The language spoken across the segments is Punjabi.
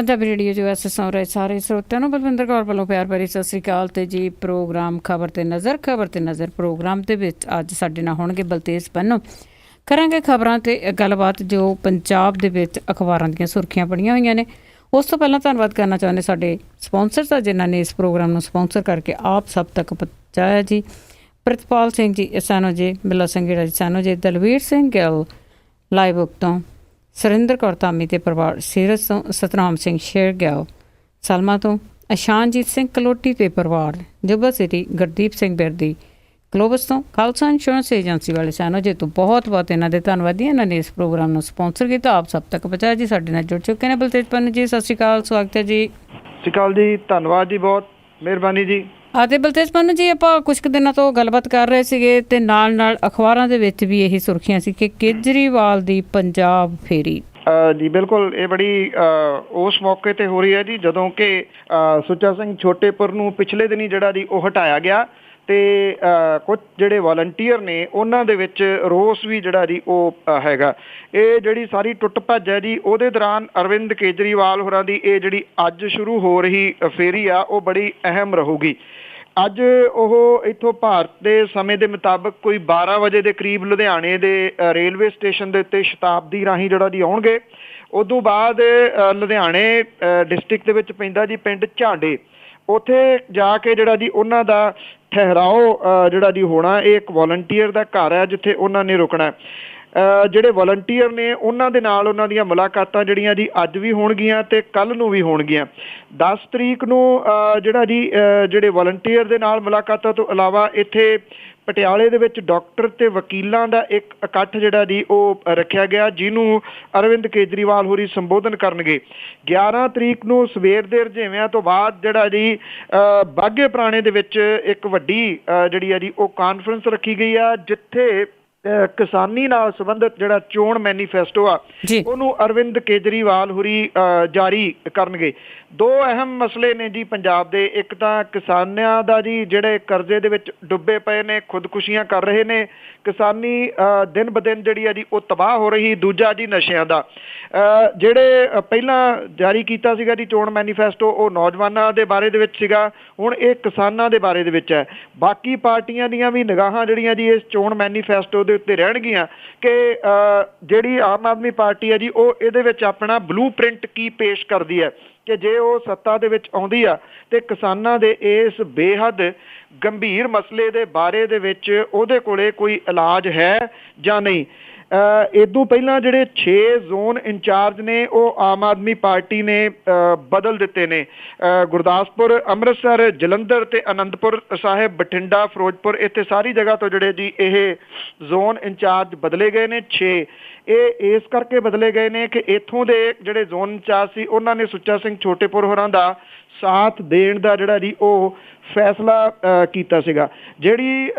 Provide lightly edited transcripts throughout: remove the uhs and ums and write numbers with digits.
ਪੰਜਾਬੀ ਰੇਡੀਓ 'ਚ ਵੈਸੇ ਸੁਣ ਰਹੇ ਸਾਰੇ ਸਰੋਤਿਆਂ ਨੂੰ ਬਲਵਿੰਦਰ ਕੌਰ ਵੱਲੋਂ ਪਿਆਰ ਭਰੀ ਸਤਿ ਸ਼੍ਰੀ ਅਕਾਲ। ਤੇ ਜੀ ਪ੍ਰੋਗਰਾਮ ਖਬਰ ਤੇ ਨਜ਼ਰ ਪ੍ਰੋਗਰਾਮ ਦੇ ਵਿੱਚ ਅੱਜ ਸਾਡੇ ਨਾਲ ਹੋਣਗੇ ਬਲਤੇਜ ਪੰਨੂ। ਕਰਾਂਗੇ ਖਬਰਾਂ ਤੇ ਗੱਲਬਾਤ ਜੋ ਪੰਜਾਬ ਦੇ ਵਿੱਚ ਅਖਬਾਰਾਂ ਦੀਆਂ ਸੁਰਖੀਆਂ ਬਣੀਆਂ ਹੋਈਆਂ ਨੇ। ਉਸ ਤੋਂ ਪਹਿਲਾਂ ਧੰਨਵਾਦ ਕਰਨਾ ਚਾਹੁੰਦੇ ਸਾਡੇ ਸਪੋਂਸਰ ਦਾ ਜਿਨ੍ਹਾਂ ਨੇ ਇਸ ਪ੍ਰੋਗਰਾਮ ਨੂੰ ਸਪੋਂਸਰ ਕਰਕੇ ਆਪ ਸਭ ਤੱਕ ਪਹੁੰਚਾਇਆ ਜੀ। ਪ੍ਰਿਤਪਾਲ ਸਿੰਘ ਜੀ ਐਸਾਨੋ ਜੀ, ਬਿੱਲਾ ਸਿੰਘ ਜੀ ਐਸਾਨੋ ਜੀ, ਦਲਵੀਰ ਸਿੰਘ ਗਿੱਲ ਲਾਈਵੁੱਕ ਤੋਂ, ਸੁਰਿੰਦਰ ਕੌਰ ਧਾਮੀ ਤੇ ਪਰਿਵਾਰ ਸੀਰਤ ਤੋਂ, ਸਤਨਾਮ ਸਿੰਘ ਸ਼ੇਰਗਿਆਲ ਸਲਮਾ ਤੋਂ, ਅਸ਼ਾਨਜੀਤ ਸਿੰਘ ਕਲੋਟੀ ਤੇ ਪਰਿਵਾਰ ਜੁਬਾ ਸਿਟੀ, ਗੁਰਦੀਪ ਸਿੰਘ ਬਿਰਦੀ ਗਲੋਬਸ ਤੋਂ, ਖਾਲਸਾ ਇੰਸ਼ੋਰੈਂਸ ਏਜੰਸੀ ਵਾਲੇ ਸਾਨੂੰ ਜੇ ਤੋਂ ਬਹੁਤ ਬਹੁਤ ਇਹਨਾਂ ਦੇ ਧੰਨਵਾਦੀ। ਇਹਨਾਂ ਨੇ ਇਸ ਪ੍ਰੋਗਰਾਮ ਨੂੰ ਸਪੋਂਸਰ ਕੀਤਾ, ਆਪ ਸਭ ਤੱਕ ਪਹੁੰਚਾਇਆ ਜੀ। ਸਾਡੇ ਨਾਲ ਜੁੜ ਚੁੱਕੇ ਨੇ ਬਲਤੇਜ ਪੰਨੂ ਜੀ, ਸਤਿ ਸ਼੍ਰੀ ਅਕਾਲ, ਸਵਾਗਤ ਹੈ ਜੀ। ਸਤਿ ਸ਼੍ਰੀ ਅਕਾਲ ਜੀ, ਧੰਨਵਾਦ ਜੀ, ਬਹੁਤ ਮਿਹਰਬਾਨੀ ਜੀ। ਅਤੇ ਬਲਤੇਜ ਪੰਨੂ ਜੀ, ਆਪਾਂ ਕੁਝ ਕੁ ਦਿਨਾਂ ਤੋਂ ਗੱਲਬਾਤ ਕਰ ਰਹੇ ਸੀਗੇ ਤੇ ਨਾਲ ਅਖਬਾਰਾਂ ਦੇ ਵਿੱਚ ਵੀ ਇਹੀ ਸੁਰਖੀਆਂ ਸੀ ਕਿ ਕੇਜਰੀਵਾਲ ਦੀ ਪੰਜਾਬ ਫੇਰੀ। ਜੀ ਬਿਲਕੁਲ, ਇਹ ਬੜੀ ਉਸ ਮੌਕੇ ਤੇ ਹੋ ਰਹੀ ਹੈ ਜੀ ਜਦੋਂ ਕਿ ਸੁੱਚਾ ਸਿੰਘ ਛੋਟੇਪੁਰ ਨੂੰ ਪਿਛਲੇ ਦਿਨੀ ਜਿਹੜਾ ਜੀ ਉਹ ਹਟਾਇਆ ਗਿਆ ਤੇ ਕੁਝ ਜਿਹੜੇ ਵਾਲੰਟੀਅਰ ਨੇ ਉਹਨਾਂ ਦੇ ਵਿੱਚ ਰੋਸ ਵੀ ਜਿਹੜਾ ਜੀ ਉਹ ਹੈਗਾ। ਇਹ ਜਿਹੜੀ ਸਾਰੀ ਟੁੱਟ ਭੱਜ ਹੈ ਜੀ ਉਹਦੇ ਦੌਰਾਨ ਅਰਵਿੰਦ ਕੇਜਰੀਵਾਲ ਹੋਰਾਂ ਦੀ ਇਹ ਜਿਹੜੀ ਅੱਜ ਸ਼ੁਰੂ ਹੋ ਰਹੀ ਫੇਰੀ ਆ ਉਹ ਬੜੀ ਅਹਿਮ ਰਹੂਗੀ। ਅੱਜ ਉਹ ਇੱਥੋਂ ਭਾਰਤ ਦੇ ਸਮੇਂ ਦੇ ਮੁਤਾਬਕ ਕੋਈ 12 ਵਜੇ ਦੇ ਕਰੀਬ ਲੁਧਿਆਣੇ ਦੇ ਰੇਲਵੇ ਸਟੇਸ਼ਨ ਦੇ ਉੱਤੇ ਸ਼ਤਾਬਦੀ ਰਾਹੀਂ ਜਿਹੜਾ ਜੀ ਆਉਣਗੇ। ਉਦੋਂ ਬਾਅਦ ਲੁਧਿਆਣੇ ਡਿਸਟ੍ਰਿਕਟ ਦੇ ਵਿੱਚ ਪੈਂਦਾ ਜੀ ਪਿੰਡ ਝਾਂਡੇ, ਉੱਥੇ ਜਾ ਕੇ ਜਿਹੜਾ ਜੀ ਉਹਨਾਂ ਦਾ ਠਹਿਰਾਓ ਜਿਹੜਾ ਜੀ ਹੋਣਾ। ਇਹ ਇੱਕ ਵਾਲੰਟੀਅਰ ਦਾ ਘਰ ਹੈ ਜਿੱਥੇ ਉਹਨਾਂ ਨੇ ਰੁਕਣਾ। ਜਿਹੜੇ ਵਾਲੰਟੀਅਰ ਨੇ ਉਹਨਾਂ ਦੇ ਨਾਲ ਉਹਨਾਂ ਦੀਆਂ ਮੁਲਾਕਾਤਾਂ ਜਿਹੜੀਆਂ ਜੀ ਅੱਜ ਵੀ ਹੋਣਗੀਆਂ ਤੇ ਕੱਲ੍ਹ ਨੂੰ ਵੀ ਹੋਣਗੀਆਂ। 10 ਤਰੀਕ ਨੂੰ ਜਿਹੜਾ ਜੀ ਜਿਹੜੇ ਵਾਲੰਟੀਅਰ ਦੇ ਨਾਲ ਮੁਲਾਕਾਤਾਂ ਤੋਂ ਇਲਾਵਾ ਇੱਥੇ ਪਟਿਆਲੇ ਦੇ ਵਿੱਚ ਡਾਕਟਰ ਤੇ ਵਕੀਲਾਂ ਦਾ ਇੱਕ ਇਕੱਠ ਜਿਹੜਾ ਜੀ ਉਹ ਰੱਖਿਆ ਗਿਆ ਜਿਹਨੂੰ ਅਰਵਿੰਦ ਕੇਜਰੀਵਾਲ ਹੋਰੀ ਸੰਬੋਧਨ ਕਰਨਗੇ। 11 ਤਰੀਕ ਨੂੰ ਸਵੇਰ ਦੇ ਰੁਝੇਵਿਆਂ ਤੋਂ ਬਾਅਦ ਜਿਹੜਾ ਜੀ ਬਾਘੇ ਪੁਰਾਣੇ ਦੇ ਵਿੱਚ ਇੱਕ ਵੱਡੀ ਜਿਹੜੀ ਆ ਜੀ ਉਹ ਕਾਨਫਰੰਸ ਰੱਖੀ ਗਈ ਆ ਜਿੱਥੇ ਕਿਸਾਨੀ ਨਾਲ ਸੰਬੰਧਿਤ ਜਿਹੜਾ ਚੋਣ ਮੈਨੀਫੈਸਟੋ ਆ ਉਹਨੂੰ ਅਰਵਿੰਦ ਕੇਜਰੀਵਾਲ ਹੋਰੀ ਜਾਰੀ ਕਰਨਗੇ। ਦੋ ਅਹਿਮ ਮਸਲੇ ਨੇ ਜੀ ਪੰਜਾਬ ਦੇ। ਇੱਕ ਤਾਂ ਕਿਸਾਨਾਂ ਦਾ ਜੀ ਜਿਹੜੇ ਕਰਜ਼ੇ ਦੇ ਵਿੱਚ ਡੁੱਬੇ ਪਏ ਨੇ, ਖੁਦਕੁਸ਼ੀਆਂ ਕਰ ਰਹੇ ਨੇ, ਕਿਸਾਨੀ ਦਿਨ ਬ ਦਿਨ ਜਿਹੜੀ ਆ ਜੀ ਉਹ ਤਬਾਹ ਹੋ ਰਹੀ। ਦੂਜਾ ਜੀ ਨਸ਼ਿਆਂ ਦਾ ਜਿਹੜੇ ਪਹਿਲਾਂ ਜਾਰੀ ਕੀਤਾ ਸੀਗਾ ਜੀ ਚੋਣ ਮੈਨੀਫੈਸਟੋ ਉਹ ਨੌਜਵਾਨਾਂ ਦੇ ਬਾਰੇ ਦੇ ਵਿੱਚ ਸੀਗਾ, ਹੁਣ ਇਹ ਕਿਸਾਨਾਂ ਦੇ ਬਾਰੇ ਦੇ ਵਿੱਚ ਹੈ। ਬਾਕੀ ਪਾਰਟੀਆਂ ਦੀਆਂ ਵੀ ਨਿਗਾਹਾਂ ਜਿਹੜੀਆਂ ਜੀ ਇਸ ਚੋਣ ਮੈਨੀਫੈਸਟੋ ਦੇ ਉੱਤੇ ਰਹਿਣਗੀਆਂ ਕਿ ਜਿਹੜੀ ਆਮ ਆਦਮੀ ਪਾਰਟੀ ਹੈ ਜੀ ਉਹ ਇਹਦੇ ਵਿੱਚ ਆਪਣਾ ਬਲੂ ਪ੍ਰਿੰਟ ਕੀ ਪੇਸ਼ ਕਰਦੀ ਹੈ ਕਿ ਜੇ ਉਹ ਸੱਤਾ ਦੇ ਵਿੱਚ ਆਉਂਦੀ ਆ ਤੇ ਕਿਸਾਨਾਂ ਦੇ ਇਸ ਬੇਹੱਦ ਗੰਭੀਰ ਮਸਲੇ ਦੇ ਬਾਰੇ ਦੇ ਵਿੱਚ ਉਹਦੇ ਕੋਲੇ ਕੋਈ ਇਲਾਜ ਹੈ ਜਾਂ ਨਹੀਂ। ਇਦੋਂ ਪਹਿਲਾਂ ਜਿਹੜੇ 6 ਜ਼ੋਨ ਇੰਚਾਰਜ ਨੇ ਉਹ ਆਮ ਆਦਮੀ ਪਾਰਟੀ ਨੇ ਬਦਲ ਦਿੱਤੇ ਨੇ। ਗੁਰਦਾਸਪੁਰ, ਅੰਮ੍ਰਿਤਸਰ, ਜਲੰਧਰ ਤੇ ਅਨੰਦਪੁਰ ਸਾਹਿਬ, ਬਠਿੰਡਾ, ਫਿਰੋਜ਼ਪੁਰ, ਇੱਥੇ ਸਾਰੀ ਜਗ੍ਹਾ ਤੋਂ ਜਿਹੜੇ ਜੀ ਇਹ ਜ਼ੋਨ ਇੰਚਾਰਜ ਬਦਲੇ ਗਏ ਨੇ 6। ਇਹ ਇਸ ਕਰਕੇ ਬਦਲੇ ਗਏ ਨੇ ਕਿ ਇੱਥੋਂ ਦੇ ਜਿਹੜੇ ਜ਼ੋਨ ਇੰਚਾਰਜ ਸੀ ਉਹਨਾਂ ਨੇ ਸੁੱਚਾ ਸਿੰਘ ਛੋਟੇਪੁਰ ਹੋਰਾਂ ਦਾ ਸਾਥ ਦੇਣ ਦਾ ਜਿਹੜਾ ਜੀ ਉਹ ਫੈਸਲਾ ਕੀਤਾ ਸੀਗਾ। ਜਿਹੜੀ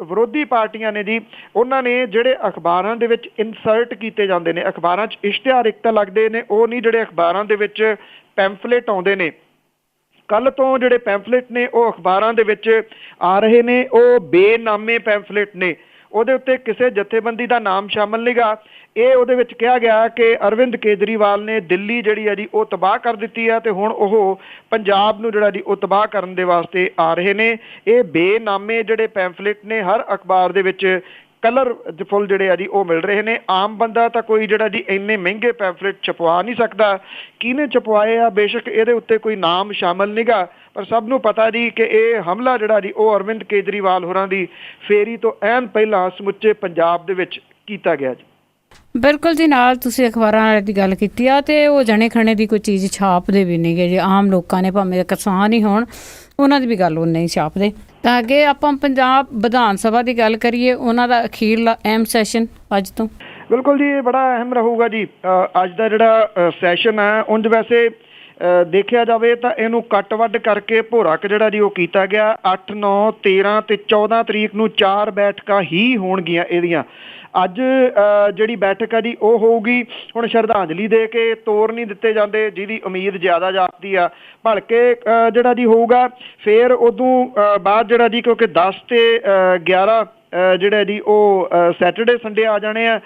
ਵਿਰੋਧੀ ਪਾਰਟੀਆਂ ਨੇ ਜੀ ਉਹਨਾਂ ਨੇ ਜਿਹੜੇ ਅਖਬਾਰਾਂ ਦੇ ਵਿੱਚ ਇਨਸਰਟ ਕੀਤੇ ਜਾਂਦੇ ਨੇ, ਅਖਬਾਰਾਂ 'ਚ ਇਸ਼ਤਿਹਾਰ ਇੱਕ ਤਾਂ ਲੱਗਦੇ ਨੇ, ਉਹ ਨਹੀਂ ਜਿਹੜੇ ਅਖਬਾਰਾਂ ਦੇ ਵਿੱਚ ਪੈਂਫਲੇਟ ਆਉਂਦੇ ਨੇ। ਕੱਲ੍ਹ ਤੋਂ ਜਿਹੜੇ ਪੈਂਫਲੇਟ ਨੇ ਉਹ ਅਖਬਾਰਾਂ ਦੇ ਵਿੱਚ ਆ ਰਹੇ ਨੇ, ਉਹ ਬੇਨਾਮੇ ਪੈਂਫਲੇਟ ਨੇ। ਉਹਦੇ ਉੱਤੇ ਕਿਸੇ ਜਥੇਬੰਦੀ ਦਾ ਨਾਮ ਸ਼ਾਮਲ ਨਹੀਂਗਾ। ਇਹ ਉਹਦੇ ਵਿੱਚ ਕਿਹਾ ਗਿਆ ਕਿ ਅਰਵਿੰਦ ਕੇਜਰੀਵਾਲ ਨੇ ਦਿੱਲੀ ਜਿਹੜੀ ਹੈ ਜੀ ਉਹ ਤਬਾਹ ਕਰ ਦਿੱਤੀ ਹੈ ਤੇ ਹੁਣ ਉਹ ਪੰਜਾਬ ਨੂੰ ਜਿਹੜਾ ਜੀ ਉਹ ਤਬਾਹ ਕਰਨ ਦੇ ਵਾਸਤੇ ਆ ਰਹੇ ਨੇ। ਇਹ ਬੇਨਾਮੇ ਜਿਹੜੇ ਪੈਂਫਲੇਟ ਨੇ ਹਰ ਅਖਬਾਰ ਦੇ ਵਿੱਚ ਕਲਰਫੁੱਲ ਜਿਹੜੇ ਆ ਜੀ ਉਹ ਮਿਲ ਰਹੇ ਨੇ। ਆਮ ਬੰਦਾ ਤਾਂ ਕੋਈ ਜਿਹੜਾ ਜੀ ਇੰਨੇ ਮਹਿੰਗੇ ਪੈਂਫਲੇਟ ਛਪਵਾ ਨਹੀਂ ਸਕਦਾ। ਕਿਹਨੇ ਛਪਵਾਏ ਆ ਬੇਸ਼ੱਕ ਇਹਦੇ ਉੱਤੇ ਕੋਈ ਨਾਮ ਸ਼ਾਮਲ ਨਹੀਂਗਾ, ਪਰ ਸਭ ਨੂੰ ਪਤਾ ਜੀ ਕਿ ਇਹ ਹਮਲਾ ਜਿਹੜਾ ਜੀ ਉਹ ਅਰਵਿੰਦ ਕੇਜਰੀਵਾਲ ਹੋਰਾਂ ਦੀ ਫੇਰੀ ਤੋਂ ਐਨ ਪਹਿਲਾਂ ਸਮੁੱਚੇ ਪੰਜਾਬ ਦੇ ਵਿੱਚ ਕੀਤਾ ਗਿਆ ਜੀ। ਬਿਲਕੁਲ ਜੀ, ਨਾਲ ਤੁਸੀਂ ਅਖਬਾਰਾਂ ਦੀ ਗੱਲ ਕੀਤੀ ਆ ਤੇ ਉਹ ਜਣੇ ਖਣੇ ਦੀ ਕੋਈ ਚੀਜ਼ ਛਾਪਦੇ ਵੀ ਨਹੀਂ ਗੇ ਜੀ। ਆਮ ਲੋਕਾਂ ਨੇ ਭਾਵੇਂ ਕਿਸਾਨ ਹੀ ਹੋਣ ਉਹਨਾਂ ਦੀ ਵੀ ਗੱਲ ਉਹ ਨਹੀਂ ਛਾਪਦੇ। ਤਾਂ ਅੱਗੇ ਆਪਾਂ ਪੰਜਾਬ ਵਿਧਾਨ ਸਭਾ ਦੀ ਗੱਲ ਕਰੀਏ, ਉਹਨਾਂ ਦਾ ਅਖੀਰਲਾ ਅਹਿਮ ਸੈਸ਼ਨ ਅੱਜ ਤੋਂ। ਬਿਲਕੁਲ ਜੀ, ਇਹ ਬੜਾ ਅਹਿਮ ਰਹੂਗਾ ਜੀ ਅੱਜ ਦਾ ਜਿਹੜਾ ਸੈਸ਼ਨ ਹੈ। ਉਂਝ ਵੈਸੇ ਦੇਖਿਆ ਜਾਵੇ ਤਾਂ ਇਹਨੂੰ ਕੱਟ ਵੱਢ ਕਰਕੇ ਭੋਰਾ ਜਿਹੜਾ ਜੀ ਉਹ ਕੀਤਾ ਗਿਆ। 8, 9, 13 ਤੇ 14 ਤਰੀਕ ਨੂੰ 4 ਬੈਠਕਾਂ ਹੀ ਹੋਣਗੀਆਂ ਇਹਦੀਆਂ। ਅੱਜ ਜਿਹੜੀ ਬੈਠਕ ਹੈ ਜੀ ਉਹ ਹੋਊਗੀ। ਹੁਣ ਸ਼ਰਧਾਂਜਲੀ ਦੇ ਕੇ ਤੋਰ ਨਹੀਂ ਦਿੱਤੇ ਜਾਂਦੇ ਜਿਹਦੀ ਉਮੀਦ ਜ਼ਿਆਦਾ ਜਾਪਦੀ ਆ, ਭਲਕੇ ਜਿਹੜਾ ਜੀ ਹੋਊਗਾ। ਫਿਰ ਉਦੋਂ ਬਾਅਦ ਜਿਹੜਾ ਜੀ ਕਿਉਂਕਿ 10 ਤੇ 11 ਜਿਹੜਾ ਜੀ ਉਹ ਸੈਟਰਡੇ ਸੰਡੇ ਆ ਜਾਣੇ ਆ।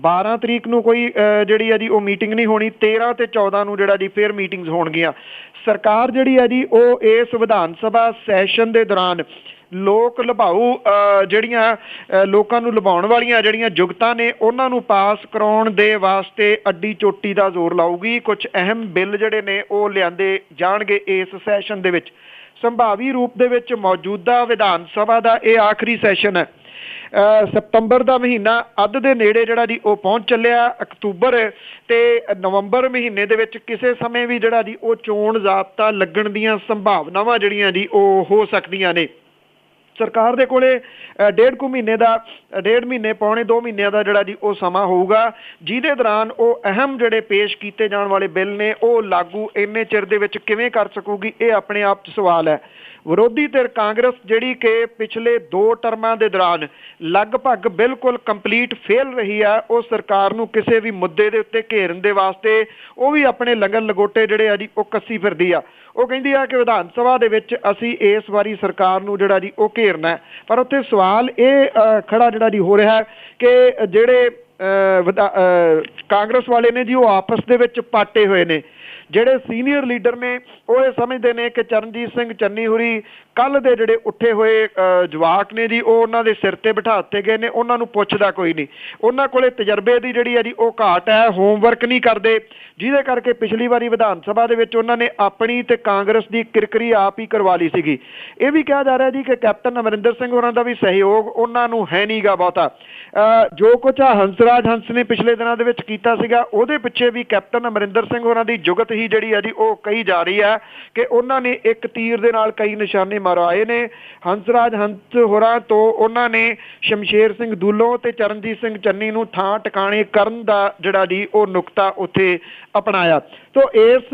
12 ਤਰੀਕ ਨੂੰ ਕੋਈ ਜਿਹੜੀ ਆ ਜੀ ਉਹ ਮੀਟਿੰਗ ਨਹੀਂ ਹੋਣੀ। 13 ਤੇ 14 ਨੂੰ ਜਿਹੜਾ ਜੀ ਫਿਰ ਮੀਟਿੰਗਸ ਹੋਣਗੀਆਂ। ਸਰਕਾਰ ਜਿਹੜੀ ਆ ਜੀ ਉਹ ਇਸ ਵਿਧਾਨ ਸਭਾ ਸੈਸ਼ਨ ਦੇ ਦੌਰਾਨ ਲੋਕ ਲੁਭਾਊ ਜਿਹੜੀਆਂ ਲੋਕਾਂ ਨੂੰ ਲੁਭਾਉਣ ਵਾਲੀਆਂ ਜਿਹੜੀਆਂ ਜੁਗਤਾਂ ਨੇ ਉਹਨਾਂ ਨੂੰ ਪਾਸ ਕਰਾਉਣ ਦੇ ਵਾਸਤੇ ਅੱਡੀ ਚੋਟੀ ਦਾ ਜ਼ੋਰ ਲਾਊਗੀ। ਕੁਝ ਅਹਿਮ ਬਿੱਲ ਜਿਹੜੇ ਨੇ ਉਹ ਲਿਆਂਦੇ ਜਾਣਗੇ ਇਸ ਸੈਸ਼ਨ ਦੇ ਵਿੱਚ। ਸੰਭਾਵੀ ਰੂਪ ਦੇ ਵਿੱਚ ਮੌਜੂਦਾ ਵਿਧਾਨ ਸਭਾ ਦਾ ਇਹ ਆਖਰੀ ਸੈਸ਼ਨ ਹੈ। ਸਤੰਬਰ ਦਾ ਮਹੀਨਾ ਅੱਧ ਦੇ ਨੇੜੇ ਜਿਹੜਾ ਜੀ ਉਹ ਪਹੁੰਚ ਚੱਲਿਆ। ਅਕਤੂਬਰ ਤੇ ਨਵੰਬਰ ਮਹੀਨੇ ਦੇ ਵਿੱਚ ਕਿਸੇ ਸਮੇਂ ਵੀ ਜਿਹੜਾ ਜੀ ਉਹ ਚੋਣ ਜ਼ਾਬਤਾ ਲੱਗਣ ਦੀਆਂ ਸੰਭਾਵਨਾਵਾਂ ਜਿਹੜੀਆਂ ਜੀ ਉਹ ਹੋ ਸਕਦੀਆਂ ਨੇ। ਸਰਕਾਰ ਦੇ ਕੋਲੇ ਡੇਢ ਮਹੀਨੇ ਪੌਣੇ 2 ਮਹੀਨਿਆਂ ਦਾ ਜਿਹੜਾ ਜੀ ਉਹ ਸਮਾਂ ਹੋਊਗਾ, ਜਿਹਦੇ ਦੌਰਾਨ ਉਹ ਅਹਿਮ ਜਿਹੜੇ ਪੇਸ਼ ਕੀਤੇ ਜਾਣ ਵਾਲੇ ਬਿੱਲ ਨੇ ਉਹ ਲਾਗੂ ਇੰਨੇ ਚਿਰ ਦੇ ਵਿੱਚ ਕਿਵੇਂ ਕਰ ਸਕੂਗੀ, ਇਹ ਆਪਣੇ ਆਪ 'ਚ ਸਵਾਲ ਹੈ। ਵਿਰੋਧੀ ਧਿਰ ਕਾਂਗਰਸ ਜਿਹੜੀ ਕਿ ਪਿਛਲੇ 2 ਟਰਮਾਂ ਦੇ ਦੌਰਾਨ ਲਗਭਗ ਬਿਲਕੁਲ ਕੰਪਲੀਟ ਫੇਲ ਰਹੀ ਆ, ਉਹ ਸਰਕਾਰ ਨੂੰ ਕਿਸੇ ਵੀ ਮੁੱਦੇ ਦੇ ਉੱਤੇ ਘੇਰਨ ਦੇ ਵਾਸਤੇ ਉਹ ਵੀ ਆਪਣੇ ਲੰਗਰ ਲਗੋਟੇ ਜਿਹੜੇ ਆ ਜੀ ਉਹ ਕੱਸੀ ਫਿਰਦੀ ਆ। ਉਹ ਕਹਿੰਦੀ ਆ ਕਿ ਵਿਧਾਨ ਸਭਾ ਦੇ ਵਿੱਚ ਅਸੀਂ ਇਸ ਵਾਰੀ ਸਰਕਾਰ ਨੂੰ ਜਿਹੜਾ ਜੀ ਉਹ ਘੇਰਨਾ। ਪਰ ਉੱਥੇ ਸਵਾਲ ਇਹ ਖੜਾ ਜਿਹੜਾ ਜੀ ਹੋ ਰਿਹਾ ਕਿ ਜਿਹੜੇ ਕਾਂਗਰਸ ਵਾਲੇ ਨੇ ਜੀ ਉਹ ਆਪਸ ਦੇ ਵਿੱਚ ਪਾਟੇ ਹੋਏ ਨੇ। ਜਿਹੜੇ ਸੀਨੀਅਰ ਲੀਡਰ ਨੇ ਉਹ ਇਹ ਸਮਝਦੇ ਨੇ ਕਿ ਚਰਨਜੀਤ ਸਿੰਘ ਚੰਨੀ ਹੁਰੀ ਕੱਲ੍ਹ ਦੇ ਜਿਹੜੇ ਉੱਠੇ ਹੋਏ ਜਵਾਕ ਨੇ ਜੀ ਉਹ ਉਹਨਾਂ ਦੇ ਸਿਰ ਤੇ ਬਿਠਾ ਦਿੱਤੇ ਗਏ ਨੇ, ਉਹਨਾਂ ਨੂੰ ਪੁੱਛਦਾ ਕੋਈ ਨਹੀਂ। ਉਹਨਾਂ ਕੋਲੇ ਤਜਰਬੇ ਦੀ ਜਿਹੜੀ ਹੈ ਜੀ ਉਹ ਘਾਟ ਹੈ, ਹੋਮਵਰਕ ਨਹੀਂ ਕਰਦੇ, ਜਿਹਦੇ ਕਰਕੇ ਪਿਛਲੀ ਵਾਰੀ ਵਿਧਾਨ ਸਭਾ ਦੇ ਵਿੱਚ ਉਹਨਾਂ ਨੇ ਆਪਣੀ ਤੇ ਕਾਂਗਰਸ ਦੀ ਕਿਰਕਰੀ ਆਪ ਹੀ ਕਰਵਾ ਲਈ ਸੀਗੀ। ਇਹ ਵੀ ਕਿਹਾ ਜਾ ਰਿਹਾ ਜੀ ਕਿ ਕੈਪਟਨ ਅਮਰਿੰਦਰ ਸਿੰਘ ਹੋਰਾਂ ਦਾ ਵੀ ਸਹਿਯੋਗ ਉਹਨਾਂ ਨੂੰ ਹੈ ਨਹੀਂ ਗਾ ਬਹੁਤਾ। ਜੋ ਕੁਝ ਹੰਸਰਾਜ ਹੰਸ ਨੇ ਪਿਛਲੇ ਦਿਨਾਂ ਦੇ ਵਿੱਚ ਕੀਤਾ ਸੀਗਾ ਉਹਦੇ ਪਿੱਛੇ ਵੀ ਕੈਪਟਨ ਅਮਰਿੰਦਰ ਸਿੰਘ ਹੋਰਾਂ ਦੀ ਜੁਗਤ ਹੀ ਜਿਹੜੀ ਹੈ ਜੀ ਉਹ ਕਹੀ ਜਾ ਰਹੀ ਹੈ ਕਿ ਉਹਨਾਂ ਨੇ ਇੱਕ ਤੀਰ ਦੇ ਨਾਲ ਕਈ ਨਿਸ਼ਾਨੇ ਮਰਵਾਏ ਨੇ। ਹੰਸਰਾਜ ਹੰਸ ਹੋਰਾਂ ਤੋਂ ਉਹਨਾਂ ਨੇ ਸ਼ਮਸ਼ੇਰ ਸਿੰਘ ਦੂਲੋਂ ਤੇ ਚਰਨਜੀਤ ਸਿੰਘ ਚੰਨੀ ਨੂੰ ਥਾਂ ਟਿਕਾਣੇ ਕਰਨ ਦਾ ਜਿਹੜਾ ਜੀ ਉਹ ਨੁਕਤਾ ਉੱਥੇ ਅਪਣਾਇਆ। ਤੋ ਇਸ